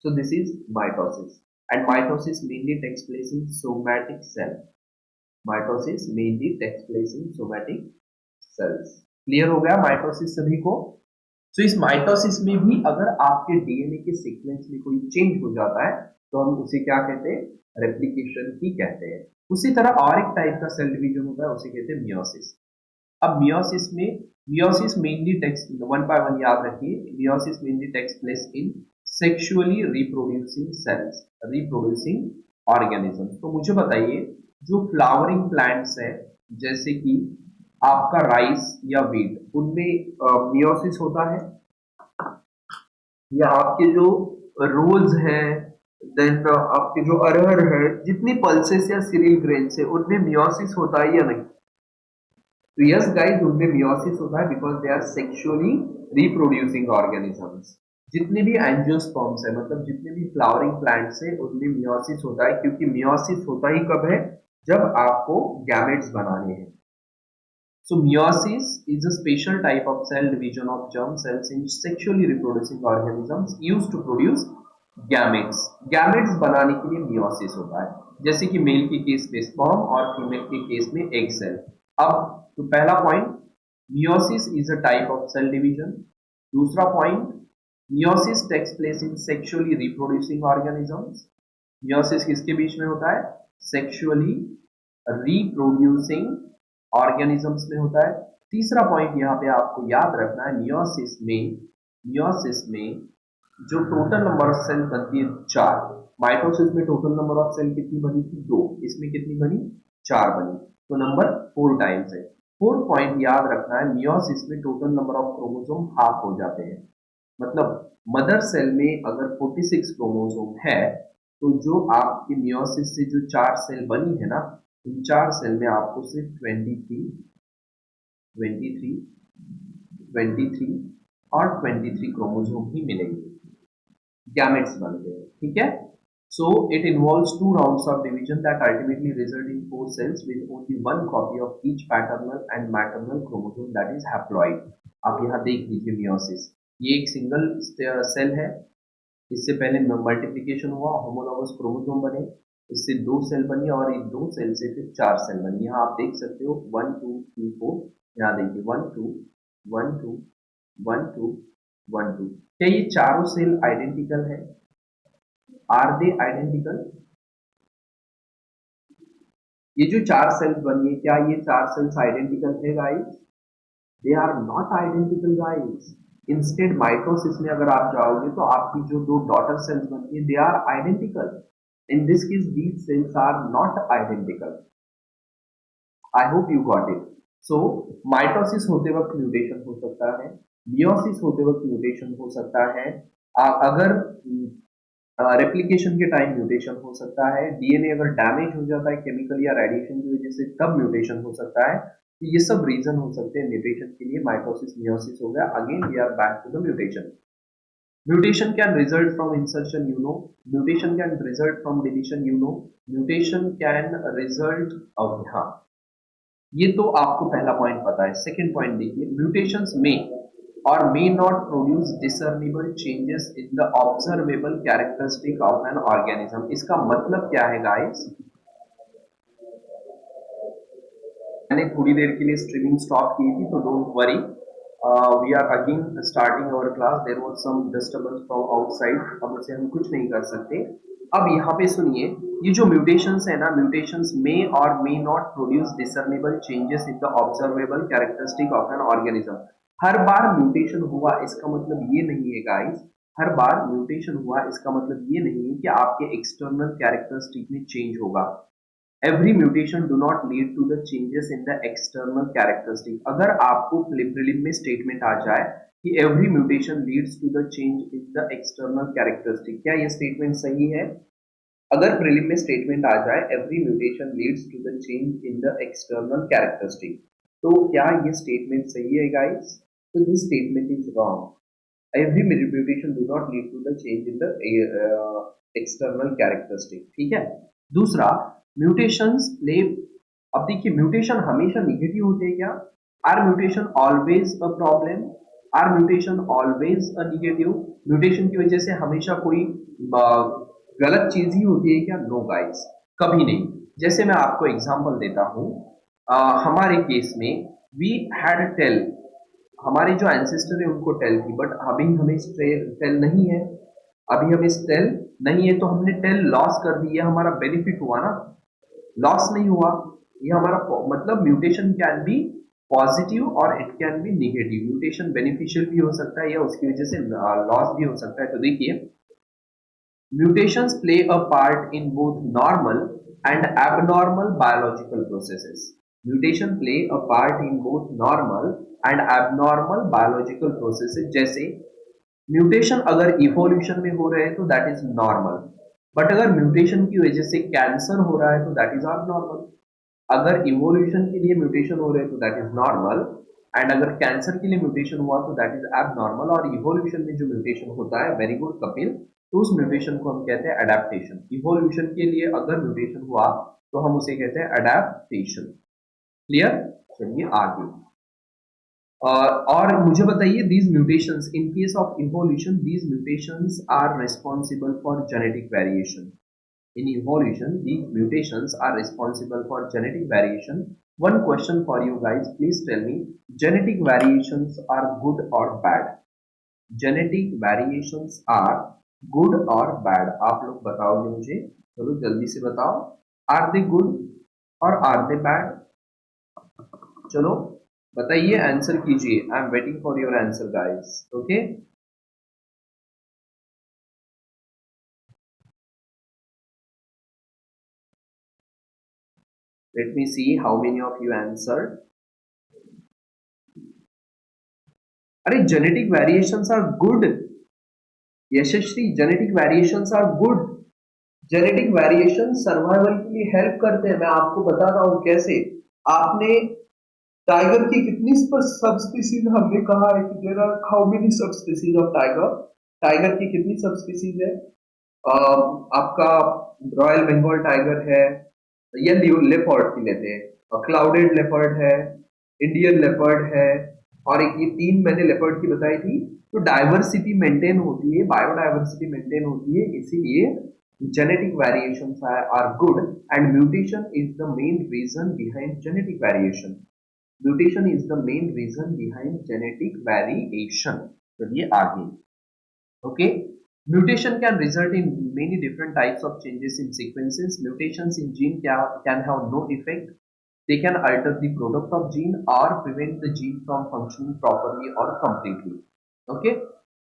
So this is mitosis and mitosis mainly takes place in somatic cell. Mitosis mainly takes place in somatic cells. Clear हो गया माइटोसिस सभी को। सो इस माइटोसिस में भी अगर आपके डीएनए के सीक्वेंस में कोई चेंज हो जाता है तो हम उसे क्या कहते हैं, रेप्लिकेशन ही कहते हैं। उसी तरह और एक टाइप का सेल डिवीजन होता है, उसे कहते हैं मियोसिस। अब meiosis mainly takes one by one याद रखिए, meiosis mainly takes place in sexually reproducing cells, reproducing organisms. तो मुझे बताइए जो फ्लावरिंग प्लांट्स है जैसे कि आपका राइस या वीट, उनमें मियोसिस होता है, या आपके जो रोज है, देन आपके जो अरहर है, जितनी पल्सेस या सीरियल ग्रेन्स है उनमें मियोसिस होता है या नहीं, तो यस गाइस उनमें मियोसिस होता है because they are sexually reproducing organisms. जितने भी एंजियोस्पर्म्स है, मतलब जितने भी फ्लावरिंग प्लांट्स है उनमें मियोसिस होता है, क्योंकि मियोसिस होता ही कब है, जब आपको गैमेट्स बनाने हैं। So meiosis is a special type of cell division of germ cells in sexually reproducing organisms used to produce gametes. Gametes बनाने के लिए meiosis होता है, जैसे कि मेल के केस में sperm और फीमेल के केस में egg cell। अब तो पहला point, meiosis is a type of cell division। दूसरा point, meiosis takes place in sexually reproducing organisms। meiosis किसके बीच में होता है, sexually reproducing ऑर्गेनिजम्स में होता है। तीसरा पॉइंट यहाँ पे आपको याद रखना है, मियोसिस में जो टोटल नंबर ऑफ सेल बनती है चार। माइटोसिस में टोटल नंबर ऑफ सेल कितनी बनी थी, दो, इसमें कितनी बनी, चार बनी, तो नंबर 4 टाइम्स है। फोर्थ पॉइंट याद रखना है, मियोसिस में total number of chromosome half हो जाते हैं। मतलब मदर सेल में अगर 46 क्रोमोसोम है तो जो आपके मियोसिस से जो चार सेल बनी है ना, इन चार सेल में आपको सिर्फ 23 और 23 क्रोमोसोम ही मिलेंगे। गैमेट्स बनते हैं, ठीक है। So it involves two rounds of division that ultimately result in four cells with only one copy of each paternal and maternal chromosome that is haploid. आप यहाँ देख लीजिए मियोसिस, ये एक सिंगल सेल है, इससे पहले मल्टीप्लिकेशन हुआ, होमोलॉगस क्रोमोसोम बने, इससे दो सेल बनी और इन दो सेल से फिर चार सेल बनी। यहाँ आप देख सकते हो 1 2 3 4, यहाँ देखिए 1 2 1 2 1 2 1 2। क्या ये चारों सेल आइडेंटिकल है? Are they identical? ये जो चार सेल्स बनी है, क्या ये चार सेल्स आइडेंटिकल है guys? They are not identical guys. Instead mitosis में अगर आप जाओगे तो आपकी जो दो डॉटर सेल्स बनती है, they are identical. In this case these cells are not identical. I hope you got it. So mitosis होते वक्त म्यूटेशन हो सकता है, मियोसिस होते वक्त म्यूटेशन हो सकता है, अगर रेप्लिकेशन के टाइम म्यूटेशन हो सकता है, डीएनए अगर डैमेज हो जाता है केमिकल या रेडिएशन की वजह से तब म्यूटेशन हो सकता है। तो ये सब रीजन हो सकते हैं म्यूटेशन के लिए। माइटोसिस मियोसिस हो गया। Again we are back to the mutation. Mutation can result from insertion, you know. Mutation can result from deletion, you know. Mutation can result of, हाँ, ये तो आपको पहला पॉइंट पता है। सेकंड पॉइंट देखिए, म्यूटेशंस में or may not produce discernible changes in the observable characteristic of an organism। इसका मतलब क्या है गाइस? मैंने थोड़ी देर के लिए स्ट्रीमिंग स्टॉप की थी, तो don't worry, we are again starting our class. There was some disturbance from outside, अब उसे हम कुछ नहीं कर सकते। अब यहाँ पे सुनिए, ये जो म्यूटेशंस है ना, म्यूटेशंस में और may not produce discernible changes in the observable characteristic of an organism. हर बार म्यूटेशन हुआ इसका मतलब ये नहीं है गाइस, हर बार म्यूटेशन हुआ इसका मतलब ये नहीं है कि आपके एक्सटर्नल कैरेक्टरिस्टिक में चेंज होगा। Every mutation do not lead to the changes in the external characteristic। अगर आपको प्रीलिम में स्टेटमेंट आ जाए कि every mutation leads to the change in the external characteristic, क्या ये स्टेटमेंट सही है? अगर प्रीलिम में स्टेटमेंट आ जाए every mutation leads to the change in the external characteristic, तो क्या ये स्टेटमेंट सही है गाइस? तो this statement is wrong. Every mutation do not lead to the change in the external characteristic, ठीक है। दूसरा, म्यूटेशंस प्ले, अब देखिए म्यूटेशन हमेशा निगेटिव होते हैं क्या? Are mutation always a problem? Are mutation always a negative? Mutation की वजह से हमेशा कोई गलत चीज ही होती है क्या? नो गाइस, कभी नहीं। जैसे मैं आपको एग्जांपल देता हूं, हमारे केस में वी हैड टेल, हमारे जो एंसेस्टर है उनको टेल थी, बट अभी हमें टेल नहीं है, अभी हमें टेल नहीं है, तो हमने टेल लॉस कर दी, हमारा बेनिफिट हुआ ना, लॉस नहीं हुआ। ये हमारा मतलब म्यूटेशन कैन बी पॉजिटिव और it can B negative. Mutation beneficial भी हो सकता है या उसकी वजह से लॉस भी हो सकता है। तो देखिए, mutations play a part in both normal and abnormal biological processes. Mutation play a part in both normal and abnormal biological processes. जैसे म्यूटेशन अगर इवोल्यूशन में हो रहे हैं तो दैट इज नॉर्मल, बट अगर म्यूटेशन की वजह से कैंसर हो रहा है तो दैट इज नॉर्मल। अगर इवोल्यूशन के लिए म्यूटेशन हो रहे हैं तो दैट इज नॉर्मल, एंड अगर कैंसर के लिए म्यूटेशन हुआ तो दैट इज एबनॉर्मल। और इवोल्यूशन में जो म्यूटेशन होता है, वेरी गुड कपिल, तो उस म्यूटेशन को हम कहते हैं एडेप्टेशन। इवोल्यूशन के लिए अगर म्यूटेशन हुआ तो हम उसे कहते हैं एडेप्टेशन। क्लियर? चलिए आगे। और मुझे बताइए, these mutations in case of evolution, these mutations are responsible for genetic variation। In evolution, these mutations are responsible for genetic variation। One question for you guys, please tell me, genetic variations are good or bad? Genetic variations are good or bad? आप लोग बताओगे मुझे, चलो जल्दी से बताओ। Are they good or are they bad? चलो बताइए, आंसर कीजिए। I am waiting for your answer guys. Okay, let me see how many of you answered. अरे genetic variations are good Yashasvi, genetic variations are good. Genetic variation survival के लिए help करते हैं। मैं आपको बता रहा हूं कैसे। आपने टाइगर की कितनी सब स्पीसीज, हमने कहा है कि there are how many sub species of tiger? Tiger की कितनी सब स्पीसीज है? आपका रॉयल बंगाल टाइगर है, या लेपर्ड की लेते हैं, क्लाउडेड लेपर्ड है, इंडियन लेपर्ड है, और एक ये तीन मैंने लेपर्ड की बताई थी। तो डाइवर्सिटी मेंटेन होती है, बायोडाइवर्सिटी मेंटेन होती है, इसीलिए genetic variations are good, and mutation is the main reason behind genetic variation. Mutation is the main reason behind genetic variation. चलिए आगे. Okay, mutation can result in many different types of changes in sequences. Mutations in gene can have no effect. They can alter the product of gene or prevent the gene from functioning properly or completely. Okay,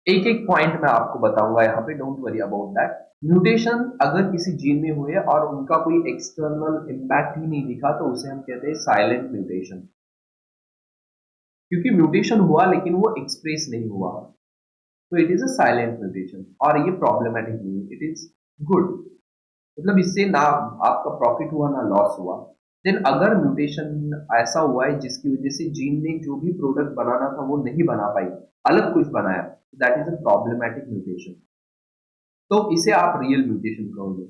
एक एक point मैं आपको बताऊंगा यहाँ पे, don't worry about that. Mutation अगर किसी gene में हुए और उनका कोई एक्सटर्नल इम्पैक्ट ही नहीं दिखा तो उसे हम कहते हैं साइलेंट म्यूटेशन, क्योंकि म्यूटेशन हुआ लेकिन वो एक्सप्रेस नहीं हुआ, तो it is a silent mutation और ये प्रॉब्लमेटिक नहीं, इट इज गुड. मतलब इससे ना आपका प्रॉफिट हुआ ना लॉस हुआ. देन अगर म्यूटेशन ऐसा हुआ है जिसकी वजह से जीन ने जो भी प्रोडक्ट बनाना था वो नहीं बना पाई, अलग कुछ बनाया, that is a problematic mutation. तो इसे आप रियल म्यूटेशन कहोगे,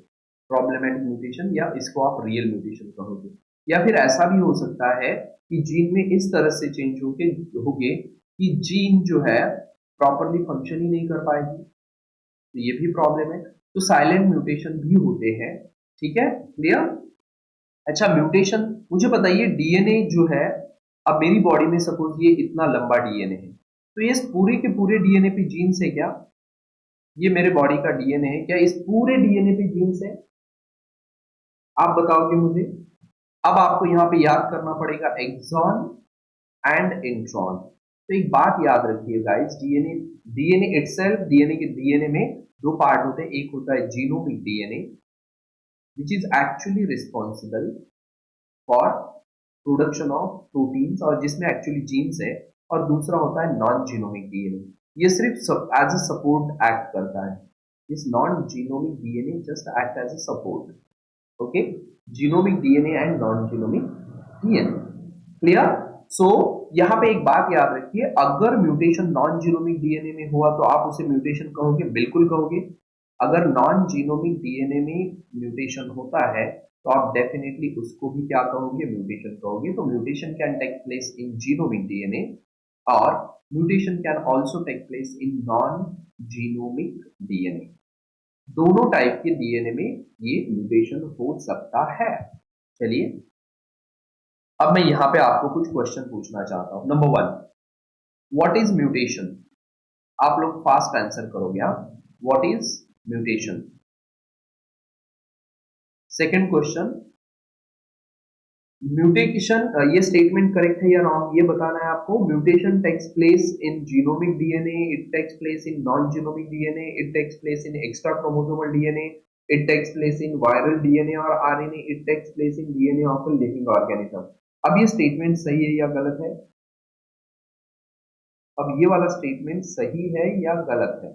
प्रॉब्लमेटिक म्यूटेशन, या इसको आप रियल म्यूटेशन कहोगे. या फिर ऐसा भी हो सकता है कि जीन में इस तरह से चेंज होगे कि जीन जो है प्रॉपरली फंक्शन ही नहीं कर पाएगी, तो ये भी प्रॉब्लम है. तो साइलेंट म्यूटेशन भी होते हैं. ठीक है, क्लियर. अच्छा, म्यूटेशन मुझे बताइए, डीएनए जो है, अब मेरी बॉडी में सपोज ये इतना लंबा डीएनए है, तो ये पूरे के पूरे डीएनए पे जीन्स है क्या? ये मेरे बॉडी का डीएनए है, क्या इस पूरे डीएनए पे जीन्स है? आप बताओगे मुझे. अब आपको यहाँ पे याद करना पड़ेगा एक्सॉन एंड इंट्रॉन. तो एक बात याद रखिए guys, DNA DNA itself, DNA के डीएनए में दो पार्ट होते हैं. एक होता है genomic DNA which is actually responsible for production of proteins और जिसमें एक्चुअली जीन्स है, और दूसरा होता है नॉन जीनोमिक डीएनए. ये सिर्फ एज अ सपोर्ट एक्ट करता है. This non genomic DNA just act as a support. Okay, genomic DNA and non genomic DNA. Clear. So यहाँ पे एक बात याद रखिए, अगर म्यूटेशन नॉन जीनोमिक डीएनए में हुआ तो आप उसे म्यूटेशन कहोगे? बिल्कुल कहोगे. अगर नॉन जीनोमिक डीएनए में म्यूटेशन होता है तो आप डेफिनेटली उसको भी क्या कहोगे? म्यूटेशन कहोगे. तो mutation can take place in genomic DNA और mutation can also take place in non genomic DNA. दोनों टाइप के डीएनए में ये म्यूटेशन हो सकता है. चलिए, अब मैं यहां पे आपको कुछ क्वेश्चन पूछना चाहता हूं. Number 1, what is mutation? आप लोग फास्ट आंसर करोगे. What is mutation? Second question, mutation, ये स्टेटमेंट करेक्ट है या रॉन्ग, ये बताना है आपको. Mutation takes place in genomic DNA, it takes place in non genomic DNA, it takes place in extra chromosomal DNA, it takes place in viral DNA और RNA, it takes place in DNA of a living organism. अब ये statement सही है या गलत है? अब ये वाला स्टेटमेंट सही है या गलत है?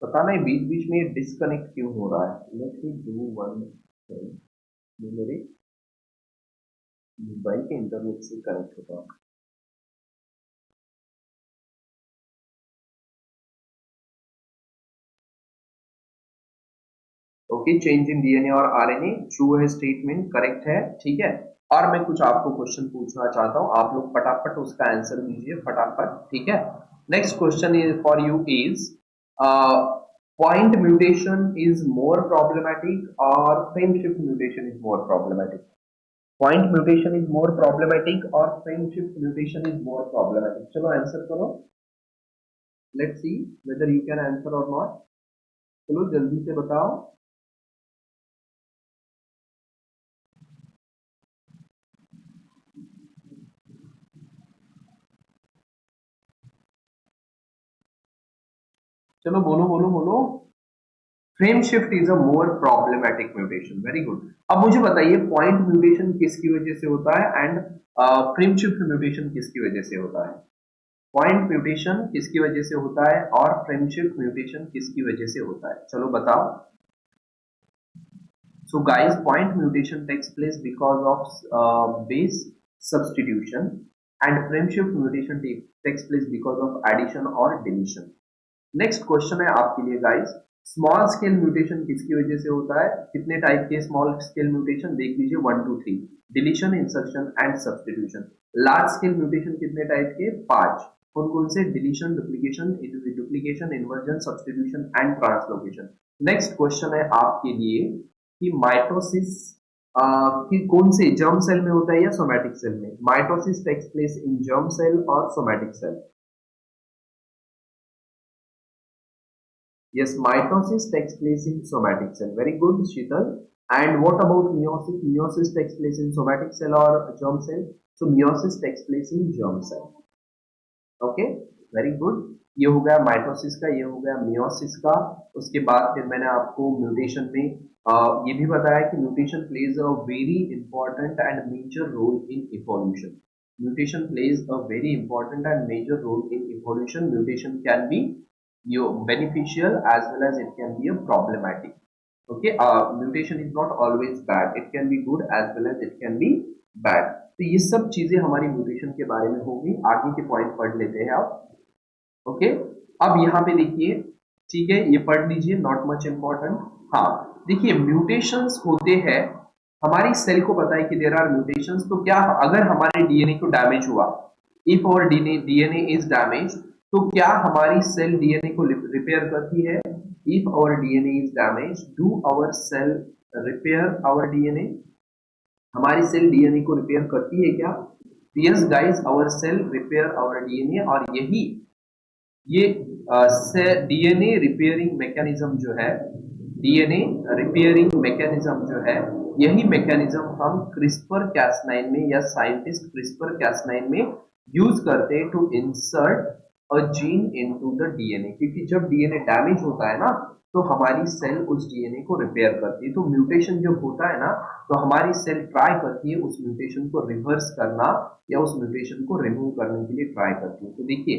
पता नहीं बीच बीच में डिस्कनेक्ट क्यों हो रहा है. Let me do one thing, मेरे मोबाइल के इंटरनेट से कनेक्ट होता है. ओके, चेंज इन डीएनए और आरएनए ट्रू है, स्टेटमेंट करेक्ट है. ठीक है, और मैं कुछ आपको क्वेश्चन पूछना चाहता हूं, आप लोग फटाफट उसका आंसर दीजिए फटाफट. ठीक है, next question is for you is, point mutation is more problematic or frame shift mutation is more problematic? Point mutation is more problematic or frame shift mutation is more problematic? चलो answer करो. Let's see whether you can answer or not. चलो जल्दी से बताओ. चलो बोलो बोलो बोलो. Frame shift is a more problematic mutation. Very good. अब मुझे बताइए, पॉइंट म्यूटेशन किसकी वजह से होता है एंड फ्रेम शिफ्ट म्यूटेशन किसकी वजह से होता है? पॉइंट म्यूटेशन किसकी वजह से होता है और फ्रेम शिफ्ट म्यूटेशन किसकी वजह से होता है? चलो बताओ. So guys, point mutation takes place because of base substitution, and frame shift mutation takes place because of addition or deletion. Next question है आपके लिए गाइस, स्मॉल स्केल म्यूटेशन किसकी वजह से होता है? कितने टाइप के स्मॉल स्केल म्यूटेशन देख लीजिए, 1 2 3, deletion, insertion and substitution. Large scale mutation कितने टाइप के? 5। कौन कौन से? Deletion, duplication, inversion, substitution and translocation. Next question है आपके लिए कि माइटोसिस कि कौन से जर्म सेल में होता है या सोमैटिक सेल में? Mitosis takes place in germ cell or somatic cell? Yes, mitosis takes place in somatic cell. Very good, Sheetal. And what about meiosis? Meiosis takes place in somatic cell or germ cell? So meiosis takes place in germ cell. Okay, very good. ये हो गया mitosis का, ये हो गया meiosis का। उसके बाद फिर मैंने आपको म्यूटेशन में ये भी बताया कि mutation plays a very important and major role in evolution. Mutation plays a very important and major role in evolution. Mutation can be beneficial as well as it can be a problematic. Okay, mutation is not always bad, it can be good as well as it can be bad. तो ये सब चीजें हमारी mutation के बारे में होगी। आगे के पॉइंट पढ़ लेते हैं आप। ओके, अब यहाँ पे देखिए, ठीक है, ये पढ़ लीजिए, नॉट मच इम्पोर्टेंट। हाँ, देखिए म्यूटेशंस होते हैं, हमारी सेल को पता है कि देयर आर म्यूटेशंस। तो क्या अगर हमारे डीएनए को डैमेज हुआ, इफ और डीएनए इज डैमेज, तो क्या हमारी सेल डीएनए को रिपेयर करती है? If our DNA is damage, do our cell repair our DNA? हमारी सेल डीएनए को रिपेयर करती है क्या? Yes guys, our cell repair our DNA. और यही ये डीएनए रिपेयरिंग मैकेनिज्म जो है, डीएनए रिपेयरिंग मैकेनिज्म जो है, यही मैकेनिज्म हम क्रिस्पर कैस9 में या साइंटिस्ट क्रिस्पर कैस9 में यूज करते हैं to insert a gene into the DNA. क्योंकि जब डीएनए डैमेज होता है ना, तो हमारी सेल उस डीएनए को रिपेयर करती है। तो म्यूटेशन जब होता है ना, तो हमारी सेल ट्राई करती है उस म्यूटेशन को रिवर्स करना या उस म्यूटेशन को रिमूव करने के लिए ट्राई करती है। तो देखिए,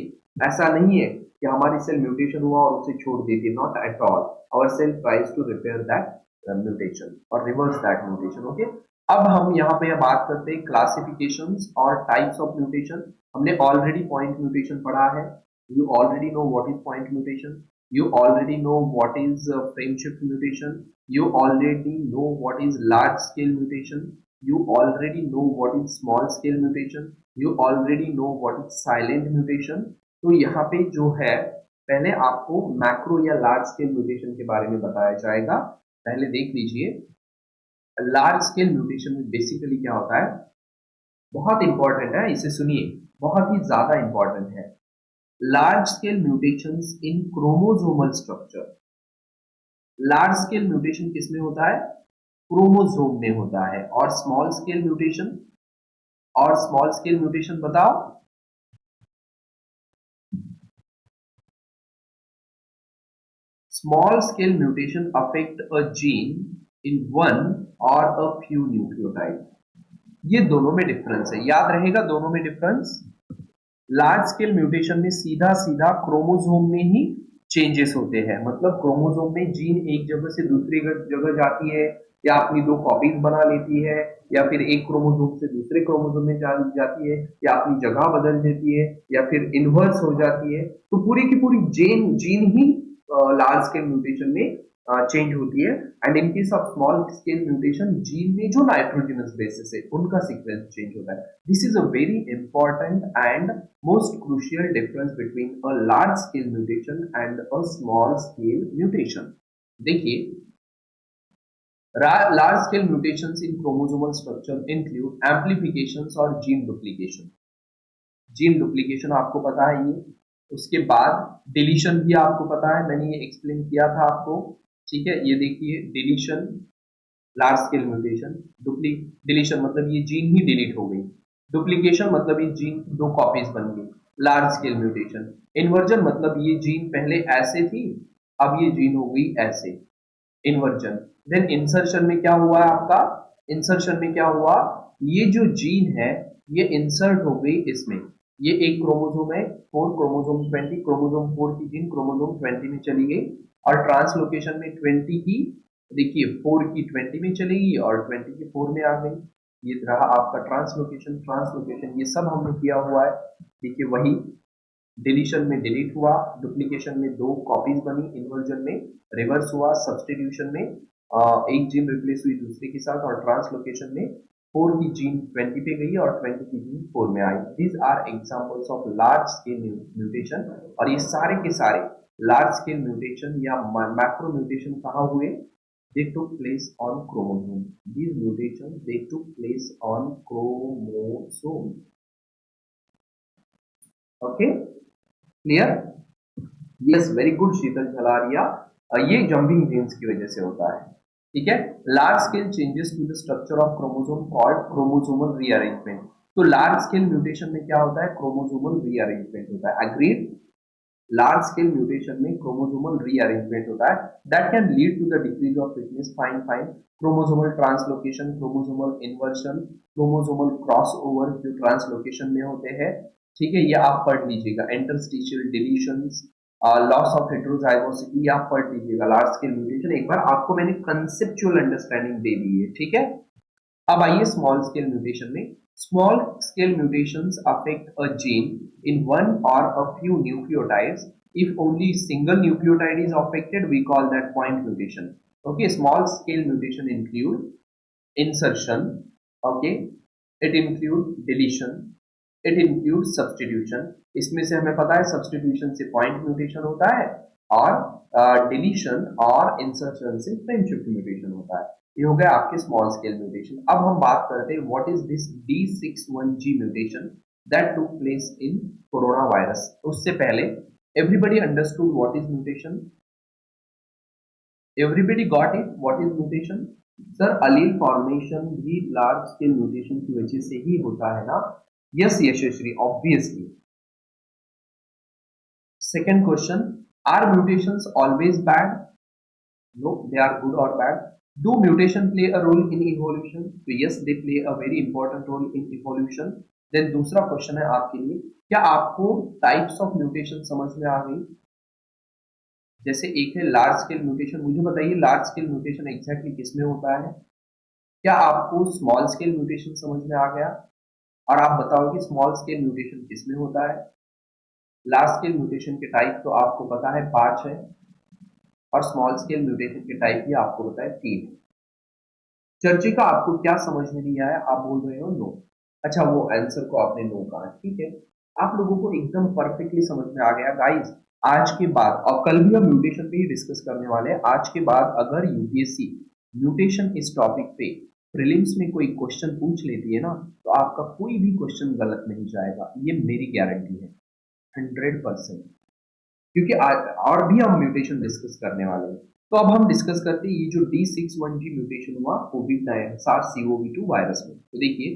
ऐसा नहीं है कि हमारी सेल म्यूटेशन हुआ और उसे छोड़ देती है, not at all. Our cell tries to repair that mutation और रिवर्स दैट म्यूटेशन। ओके, अब हम यहाँ पे बात करते हैं क्लासिफिकेशंस और टाइप्स ऑफ म्यूटेशन। हमने ऑलरेडी पॉइंट म्यूटेशन पढ़ा है। You already know what is point mutation, you already know what is frame shift mutation, you already know what is large scale mutation, you already know what is small scale mutation, you already know what is silent mutation। तो यहाँ पे जो है, पहले आपको macro या large scale mutation के बारे में बताया जाएगा। पहले देख लीजिए, लार्ज स्केल म्यूटेशन में बेसिकली क्या होता है, बहुत इंपॉर्टेंट है, इसे सुनिए, बहुत ही ज्यादा इंपॉर्टेंट है। लार्ज स्केल म्यूटेशंस इन chromosomal structure. Large scale mutation किसमें होता है? क्रोमोसोम में होता है। और स्मॉल स्केल म्यूटेशन, और स्मॉल स्केल म्यूटेशन बताओ। Small scale mutation affect a gene in one और अ फ्यू न्यूक्लियोटाइड। ये दोनों में डिफरेंस है, याद रहेगा दोनों में डिफरेंस। लार्ज स्केल म्यूटेशन में सीधा सीधा क्रोमोसोम में ही चेंजेस होते हैं, मतलब क्रोमोसोम में जीन एक जगह से दूसरी जगह जाती है, या अपनी 2 कॉपीज बना लेती है, या फिर एक क्रोमोसोम से दूसरे क्रोमोसोम में जाती है, या अपनी जगह बदल देती है, या फिर इन्वर्स हो जाती है। तो पूरी की पूरी जीन ही लार्ज स्केल म्यूटेशन में चेंज होती है। And in case of small scale mutation, gene में जो नाइट्रोजनस बेसिस है उनका सीक्वेंस चेंज होता है। This is a very important and most crucial difference between a large scale mutation and a small scale mutation. देखिए, large scale mutations in chromosomal structure include amplifications और gene duplication। Gene duplication आपको पता है ये। उसके बाद deletion भी आपको पता है, मैंने ये एक्सप्लेन किया था आपको, ठीक है। ये देखिए, deletion large scale mutation, deletion मतलब ये जीन ही डिलीट हो गई, डुप्लीकेशन मतलब ये जीन की 2 कॉपीज बन गई, लार्ज स्केल म्यूटेशन। इन्वर्जन मतलब ये जीन पहले ऐसे थी, अब ये जीन हो गई ऐसे, इन्वर्जन। देन इंसर्शन में क्या हुआ आपका? इंसर्शन में क्या हुआ, ये जो जीन है ये इंसर्ट हो गई इसमें, ये एक क्रोमोसोम है 4, क्रोमोसोम 20, क्रोमोसोम 4 की जीन क्रोमोसोम 20 में चली गई, और ट्रांसलोकेशन में 20 की देखिए 4 की 20 में चलेगी और 20 की 4 में आ गई। ये रहा आपका ट्रांसलोकेशन। ट्रांसलोकेशन ये सब हमने किया हुआ है। देखिए वही डिलीशन में डिलीट हुआ, डुप्लीकेशन में दो कॉपीज बनी, इन्वर्जन में रिवर्स हुआ, सब्सटीट्यूशन में एक जीन रिप्लेस हुई दूसरे के साथ, और ट्रांसलोकेशन में 4 की जीन 20 पे गई और 20 की जीन 4 में आई। These are examples of large scale mutation. और ये सारे के सारे लार्ज स्केल म्यूटेशन या मैक्रो म्यूटेशन कहाँ हुए? They took place on chromosome. These mutations they took place on chromosome. Okay, clear? Yes, very good शीतल झलारिया। ये जंपिंग जीन्स की वजह से होता है। ठीक है, large scale changes to the structure of chromosome called chromosomal rearrangement. तो लार्ज स्केल म्यूटेशन में क्या होता है? क्रोमोसोमल रीअरेंजमेंट होता है। अग्रीड? लार्ज स्केल म्यूटेशन में क्रोमोसोमल रीअरेंजमेंट होता है that can lead to the decrease of fitness. Fine fine. Chromosomal translocation, chromosomal inversion, chromosomal crossover जो ट्रांसलोकेशन में होते हैं। ठीक है, ये आप पढ़ लीजिएगा। Interstitial deletions, loss of heterozygosity, आप पढ़ लीजिएगा। लार्ज स्केल म्यूटेशन एक बार आपको मैंने कंसेप्चुअल अंडरस्टैंडिंग दे दी है। ठीक है, अब आइए स्मॉल स्केल म्यूटेशन में। Small scale mutations affect a gene in one or a few nucleotides. If only single nucleotide is affected, we call that point mutation. Okay, small scale mutation include insertion. Okay, it include deletion. It includes substitution. इसमें से हमें पता है substitution से point mutation होता है और deletion और insertion से frame shift mutation होता है। ये हो गया आपके small scale mutation। अब हम बात करते हैं what is this D61G mutation that took place in coronavirus। उससे पहले everybody understood what is mutation? Everybody got it? What is mutation? Sir allele formation भी large scale mutation की वजह से ही होता है ना? Yes, Yashasvi, obviously. Second question, are mutations always bad? No, they are good or bad. Do mutation play a role in evolution? So yes, they play a very important role in evolution. Then दूसरा question है आपके लिए, क्या आपको types of mutation समझ में आ गई? जैसे एक है लार्ज स्केल म्यूटेशन, मुझे बताइए लार्ज स्केल म्यूटेशन एग्जैक्टली किसमें होता है? क्या आपको स्मॉल स्केल म्यूटेशन समझ में आ गया? और आप बताओ कि स्मॉल स्केल म्यूटेशन किसमें होता है? लार्ज स्केल म्यूटेशन के टाइप तो आपको पता है 5 है, और स्मॉल स्केल म्यूटेशन के टाइप भी आपको पता है 3। चर्चिका आपको क्या समझ में नहीं आया? आप बोल रहे हो नो। अच्छा, वो आंसर को आपने नो कहा, ठीक है। आप लोगों को एकदम परफेक्टली समझ में आ गया गाइस। आज के बाद, और कल भी हम म्यूटेशन पे ही डिस्कस करने वाले हैं, आज के बाद अगर यूपीएससी म्यूटेशन इस टॉपिक पे प्रीलिम्स में कोई क्वेश्चन पूछ लेती है ना, तो आपका कोई भी क्वेश्चन गलत नहीं जाएगा, ये मेरी गारंटी है 100%। क्योंकि आज और भी हम म्यूटेशन डिस्कस करने वाले हैं। तो अब हम डिस्कस करते हैं ये जो D61G म्यूटेशन हुआ कोविड-19 SARS-CoV-2 वायरस में। तो देखिए,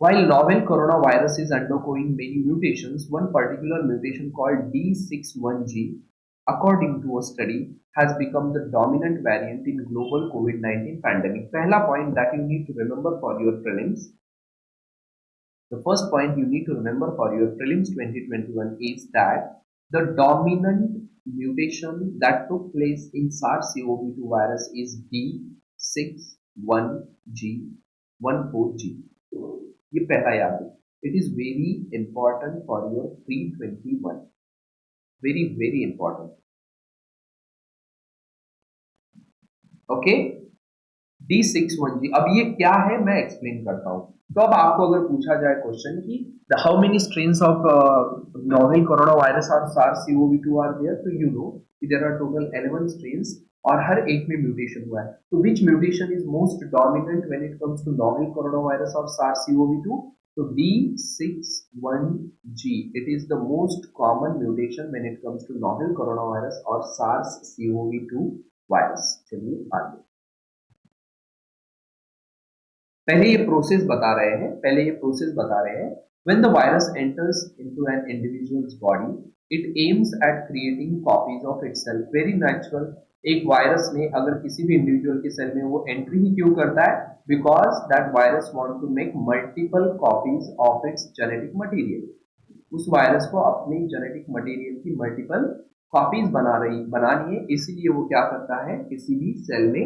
while novel coronavirus is undergoing many mutations, one particular mutation called D61G, according to a study, has become the dominant variant in global COVID-19 pandemic. पहला point that you need to remember for your prelims, the first point you need to remember for your prelims 2021 is that the dominant mutation that took place in SARS-CoV-2 virus is D61G 14G. ये पहला याद है। It is very important for your प्री-21, very very important. Okay, D61G, अब ये क्या है मैं एक्सप्लेन करता हूं। तो अब आपको अगर पूछा जाए क्वेश्चन कि how many strains of novel corona virus or SARS-CoV-2 are there, तो you know there are total 11 strains और हर एक में म्यूटेशन हुआ है। तो which mutation is most dominant when it comes to novel corona virus or SARS-CoV-2? तो D61G, it is the most common mutation when it comes to novel coronavirus or SARS-CoV-2 virus। चलिए आगे, पहले ये process बता रहे हैं। When the virus enters into an individual's body, it aims at creating copies of itself. Very natural। एक virus में अगर किसी भी इंडिविजुअल के सेल में वो एंट्री ही क्यों करता है? Because that virus want to make multiple copies of its genetic material। उस वायरस को अपने जेनेटिक मटेरियल की मल्टीपल कॉपीज बनानी है, इसीलिए वो क्या करता है, किसी भी सेल में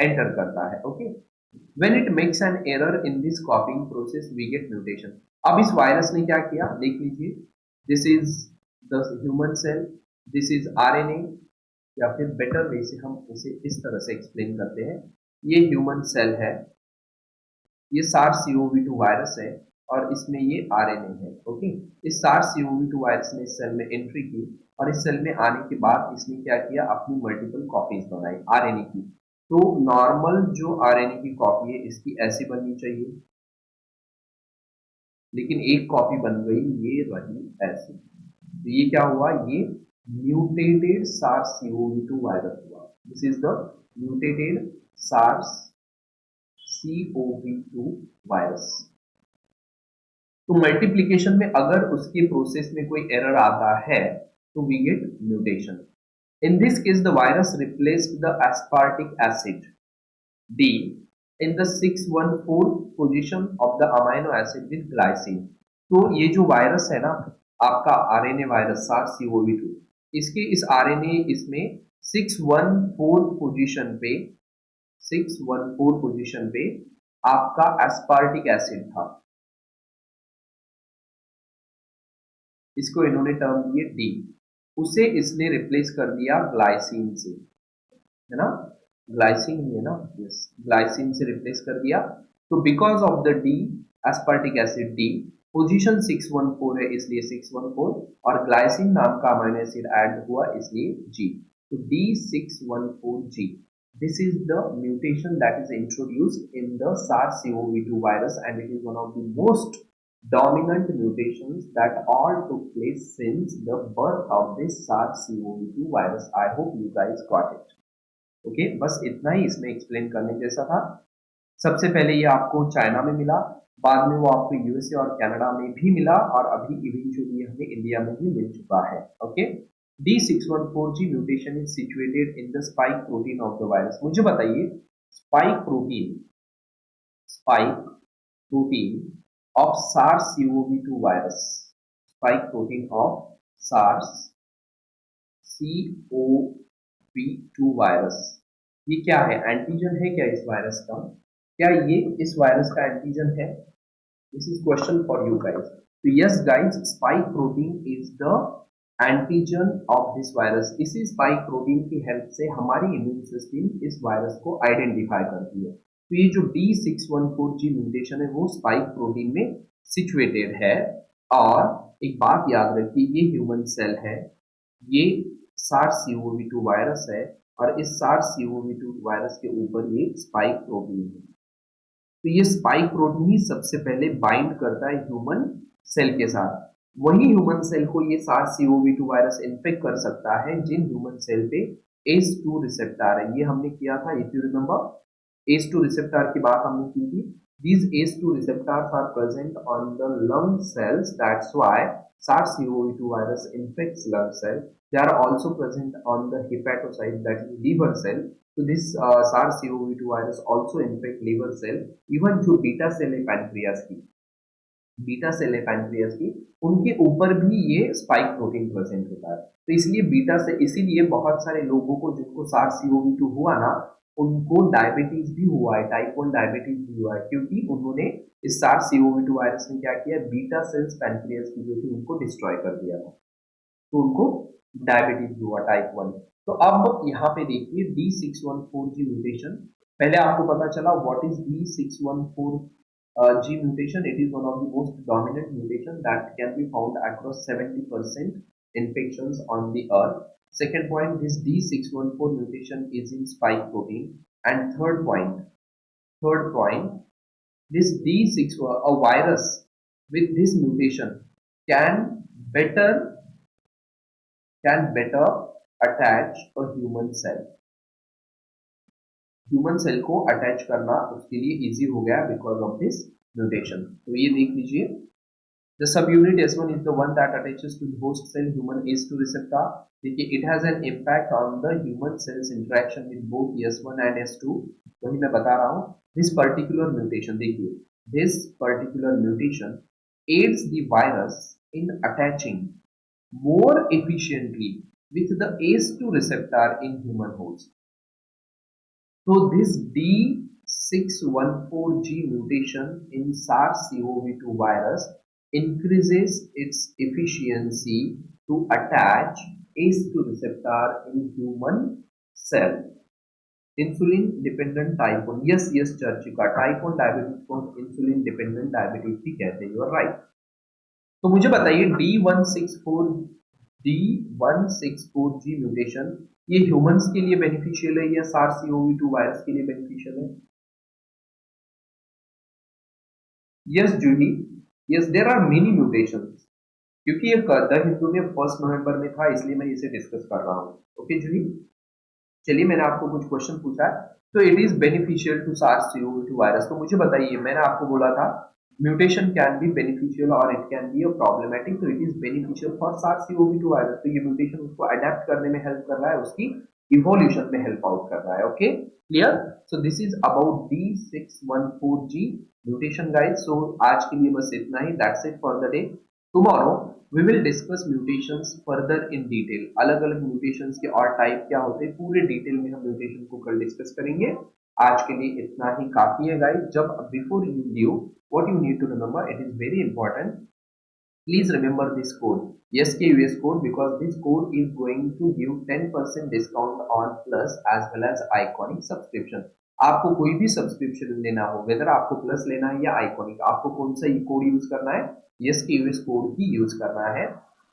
एंटर करता है। Okay, when it makes an error in this copying process we get mutation. अब इस वायरस ने क्या किया, देख लीजिए, this is the human cell, this is RNA, या फिर बेटर वे से हम इसे इस तरह से एक्सप्लेन करते हैं, ये ह्यूमन सेल है, ये SARS-CoV-2 वायरस है और इसमें ये आरएनए है। ओके, इस SARS-CoV-2 वायरस ने इस सेल में एंट्री की और इस सेल में आने के बाद इसने क्या किया, अपनी मल्टीपल कॉपीज बनाई आरएनए की। तो नॉर्मल जो आरएनए की कॉपी है इसकी ऐसी बननी चाहिए, लेकिन एक कॉपी बन गई, ये रही ऐसी। तो ये क्या हुआ, ये म्यूटेटेड SARS-CoV-2 वायरस हुआ। This is the mutated SARS-CoV-2 virus. तो मल्टीप्लिकेशन में अगर उसके प्रोसेस में कोई एरर आता है तो we get mutation. In this case the virus replaced the aspartic acid D in the 614 position of the amino acid with glycine। तो ये जो वायरस है ना, आपका आरएनए वायरस SARS-CoV-2, इसके इस आरएनए इसमें 614 पोजीशन पे 614 पोजीशन पे आपका एस्पार्टिक एसिड था, इसको इन्होंने टर्म दिए डी, उसे इसने रिप्लेस कर दिया ग्लाइसिन से, है ना, ग्लाइसिन ही है ना, यस, ग्लाइसिन से रिप्लेस कर दिया। तो because of the D, aspartic acid D, position 614 है इसलिए 614, और ग्लाइसिन नाम का अमीनो एसिड ऐड हुआ इसलिए जी, तो D614G। This is the mutation that is introduced in the SARS-CoV-2 virus and it is one of the most dominant mutations that all took place since the birth of this SARS-CoV-2 virus. I hope you guys got it. Okay, बस इतना ही इसमें explain करने जैसा था। सबसे पहले ये आपको चाइना में मिला, बाद में वो आपको यूएसए और कनाडा में भी मिला और अभी इवेंचुअली हमें इंडिया में भी मिल चुका है। Okay, D614G mutation is situated in the spike protein of the virus. मुझे बताइए, spike protein of SARS-CoV-2 virus, spike protein of SARS-CoV-2 virus, ये क्या है, एंटीजन है क्या इस वायरस का, क्या ये इस वायरस का एंटीजन है? This is question for you guys. तो yes guys, spike protein is the antigen of this virus. इसी स्पाइक प्रोटीन की हेल्प से हमारी इम्यून सिस्टम इस वायरस को आइडेंटिफाई करती है। तो ये जो D614G म्यूटेशन है वो स्पाइक प्रोटीन में सिचुएटेड है। और एक बात याद रखिए, ये ह्यूमन सेल है, ये SARS-CoV-2 वायरस है और इस SARS-CoV-2 वायरस के ऊपर ये स्पाइक प्रोटीन है। तो ये स्पाइक प्रोटीन ही सबसे पहले बाइंड करता है ह्यूमन सेल के साथ। वही ह्यूमन सेल को ये SARS-CoV-2 वायरस इन्फेक्ट कर सकता है जिन ह्यूमन सेल पे ACE2 रिसेप्टर है। ये हमने किया था, if you remember, ACE2 receptor की बात हमने की थी। These ACE2 receptors are present on the lung cells. That's why SARS-CoV-2 virus infects lung cell. They are also present on the hepatocyte, that is liver cell. So this SARS-CoV-2 virus also infect liver cell. Even जो beta cell है pancreas की, उनके ऊपर भी ये spike protein present होता है। तो इसीलिए बहुत सारे लोगों को जिनको SARS-CoV-2 हुआ ना, उनको डायबिटीज भी हुआ है, टाइप 1 डायबिटीज भी हुआ है, क्योंकि उन्होंने इस SARS-CoV-2 वायरस ने क्या किया, बीटा सेल्स पैनक्रियास की जो थी उनको डिस्ट्रॉय कर दिया था, तो उनको डायबिटीज हुआ टाइप 1। तो अब यहाँ पे देखिए D614G म्यूटेशन, पहले आपको पता चला what is D614G mutation. It is one of the most dominant mutation that can be found across 70% infections on the earth. Second point, this D614 mutation is in spike protein. And third point, this a virus with this mutation can better attach a human cell. Human cell को attach करना उसके लिए easy हो गया because of this mutation. तो ये देख लीजिए, the subunit S1 is the one that attaches to the host cell human ACE2 receptor. It has an impact on the human cells interaction with both S1 and S2. वही मैं बता रहा हूँ, this particular mutation देखिए, this particular mutation aids the virus in attaching more efficiently with the ACE2 receptor in human host. So this D614G mutation in SARS-CoV-2 virus increases its efficiency to attach ACE2 receptor in human cell. Insulin dependent type 1, yes Charchika, type 1 diabetes को insulin dependent diabetes भी कहते हैं, you are right. तो मुझे बताइए D164G mutation ये humans के लिए बेनिफिशियल है या SARS-CoV-2 वायरस के लिए बेनिफिशियल है? Yes Juhi, yes there are many mutations, क्योंकि ये द हिंदू में 1 नवंबर में था इसलिए मैं इसे डिस्कस कर रहा हूँ। ओके जूही, चलिए मैंने आपको कुछ क्वेश्चन पूछा है। तो it is beneficial to SARS-CoV-2 virus. तो मुझे बताइए, मैंने आपको बोला था म्यूटेशन कैन बी बेनिफिशियल और इट कैन बी प्रॉब्लमेटिक। तो it is beneficial for SARS-CoV-2 virus. तो ये म्यूटेशन उसको अडेप्ट करने में हेल्प कर रहा है, उसकी इवोल्यूशन में हेल्प आउट कर रहा है। Okay clear? So this is about D614G mutation guys. So आज के लिए बस इतना ही, that's it for the day. Tomorrow we will discuss mutations further in detail। अलग अलग mutations के और टाइप क्या होते हैं पूरे डिटेल में हम म्यूटेशन को कल डिस्कस करेंगे। आज के लिए इतना ही काफी है गाइस। जब before you give what you need to remember, it is very important, please remember this code, SKUS code, because this code is going to give 10% discount on Plus as well as Iconic subscription। आपको कोई भी subscription लेना हो, weather आपको plus लेना है या iconic, आपको कौन सा कोड यूज करना है? SKUS कोड ही यूज करना है।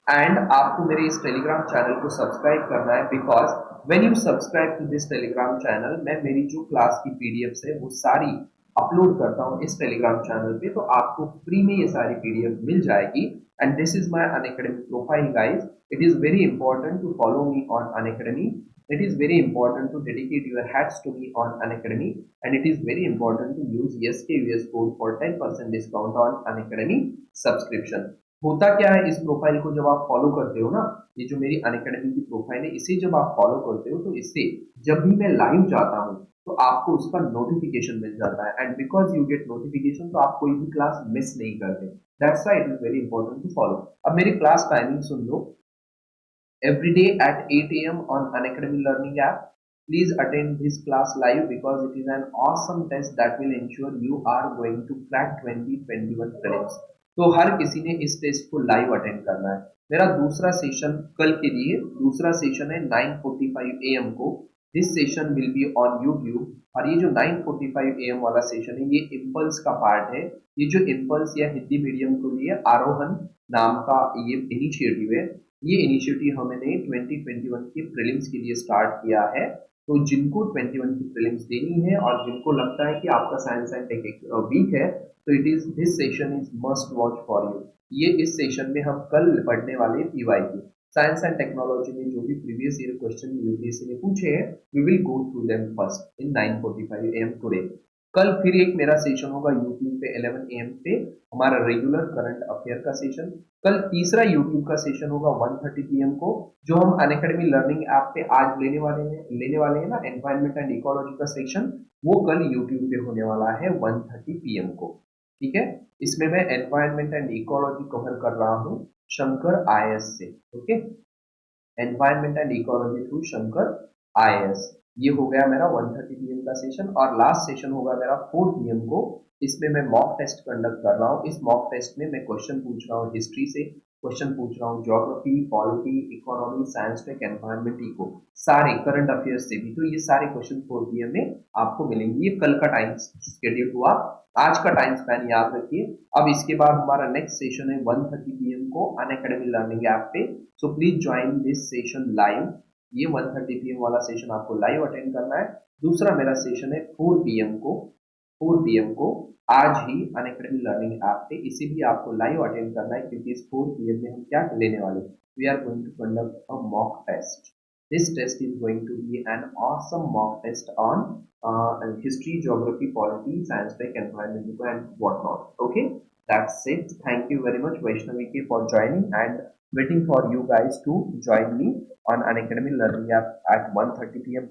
एंड आपको मेरे इस टेलीग्राम चैनल को सब्सक्राइब करना है, because when you subscribe to this Telegram channel, मैं मेरी जो क्लास की पीडीएफ है वो सारी अपलोड करता हूँ इस टेलीग्राम चैनल पे, तो आपको फ्री में ये सारी पीडीएफ मिल जाएगी। And this is my Unacademy profile guys. It is very important to follow me on Unacademy. It is very important to dedicate your hats to me on Unacademy, and it is very important to use SKUS code for 10% discount on Unacademy subscription। होता क्या है, इस profile को जब आप follow करते हो ना, ये जो मेरी अनअकैडमी की प्रोफाइल है, इसे जब आप फॉलो करते हो तो इससे जब भी मैं लाइव जाता हूँ तो आपको उसका नोटिफिकेशन मिल जाता है। And because you get notification तो आप कोई भी क्लास मिस नहीं करते। That's why it is very important to follow. अब मेरी क्लास टाइमिंग सुन लो। Every day at 8 a.m. on Unacademy Learning app. Please attend this class live because it is an awesome test that will ensure you are going to crack 2021 prelims। तो हर किसी ने इस test को live attend करना है। मेरा दूसरा session कल के लिए, दूसरा सेशन है 9:45 AM को। This session will be on YouTube। और ये जो 9:45 AM वाला सेशन है, ये इम्पल्स का पार्ट है। ये जो इम्पल्स या हिंदी मीडियम के लिए आरोहन नाम का ये इनिशिएटिव है, ये इनिशिएटिव हमने 2021 के प्रीलिम्स के लिए स्टार्ट किया है। तो जिनको 21 की प्रीलिम्स देनी है और जिनको लगता है कि आपका साइंस एंड टेक वीक है, तो it is this session is must watch for you. ये इस सेशन में हम कल पढ़ने वाले PYQ साइंस एंड टेक्नोलॉजी में जो भी प्रीवियस ईयर क्वेश्चन UPSC ने पूछे हैं, we will go through them first in 9:45 AM today. कल फिर एक मेरा सेशन होगा YouTube पे 11 AM पे, हमारा रेगुलर करंट अफेयर का सेशन। कल तीसरा YouTube का सेशन होगा 1:30 PM को, जो हम अनअकैडमी लर्निंग ऐप पे आज लेने वाले हैं ना, एनवायरमेंट एंड इकोलॉजी का सेशन, वो कल YouTube पे होने वाला है 1:30 PM को। ठीक है, इसमें मैं एनवायरमेंट एंड इकोलॉजी कवर कर रहा हूँ शंकर IAS से। Okay, environment and ecology through Shankar IAS। ये हो गया मेरा 1:30 PM का सेशन। और लास्ट सेशन होगा मेरा 4 PM को। इसमें मैं मॉक टेस्ट कंडक्ट कर रहा हूँ। इस मॉक टेस्ट में मैं क्वेश्चन पूछ रहा हूँ हिस्ट्री से, क्वेश्चन पूछ रहा हूँ geography, polity, economy, science tech, environment, eco, सारे करंट अफेयर्स से भी। तो ये सारे क्वेश्चन 4 PM में आपको मिलेंगे। ये कल का टाइम शेड्यूल हुआ, आज का टाइम स्पैन याद रखिए। अब इसके बाद हमारा नेक्स्ट सेशन है 1:30 PM को अनअकैडमी लर्निंग ऐप पे। So please join this session live. ये 1:30 PM वाला सेशन आपको लाइव अटेंड करना है। दूसरा मेरा सेशन है 4 PM को, 4 PM को आज ही अनअकैडमी लर्निंग ऐप पे। इसे भी आपको लाइव अटेंड करना है, क्योंकि इस 4 PM में हम क्या लेने वाले, we are going to conduct a mock test. This test is going to be an awesome mock test on history, geography, polity, science tech, environment and what not. Okay, that's it. Thank you very much Vaishnavi K for joining, and waiting for you guys to join me on Unacademy Learning app at 1:30 PM.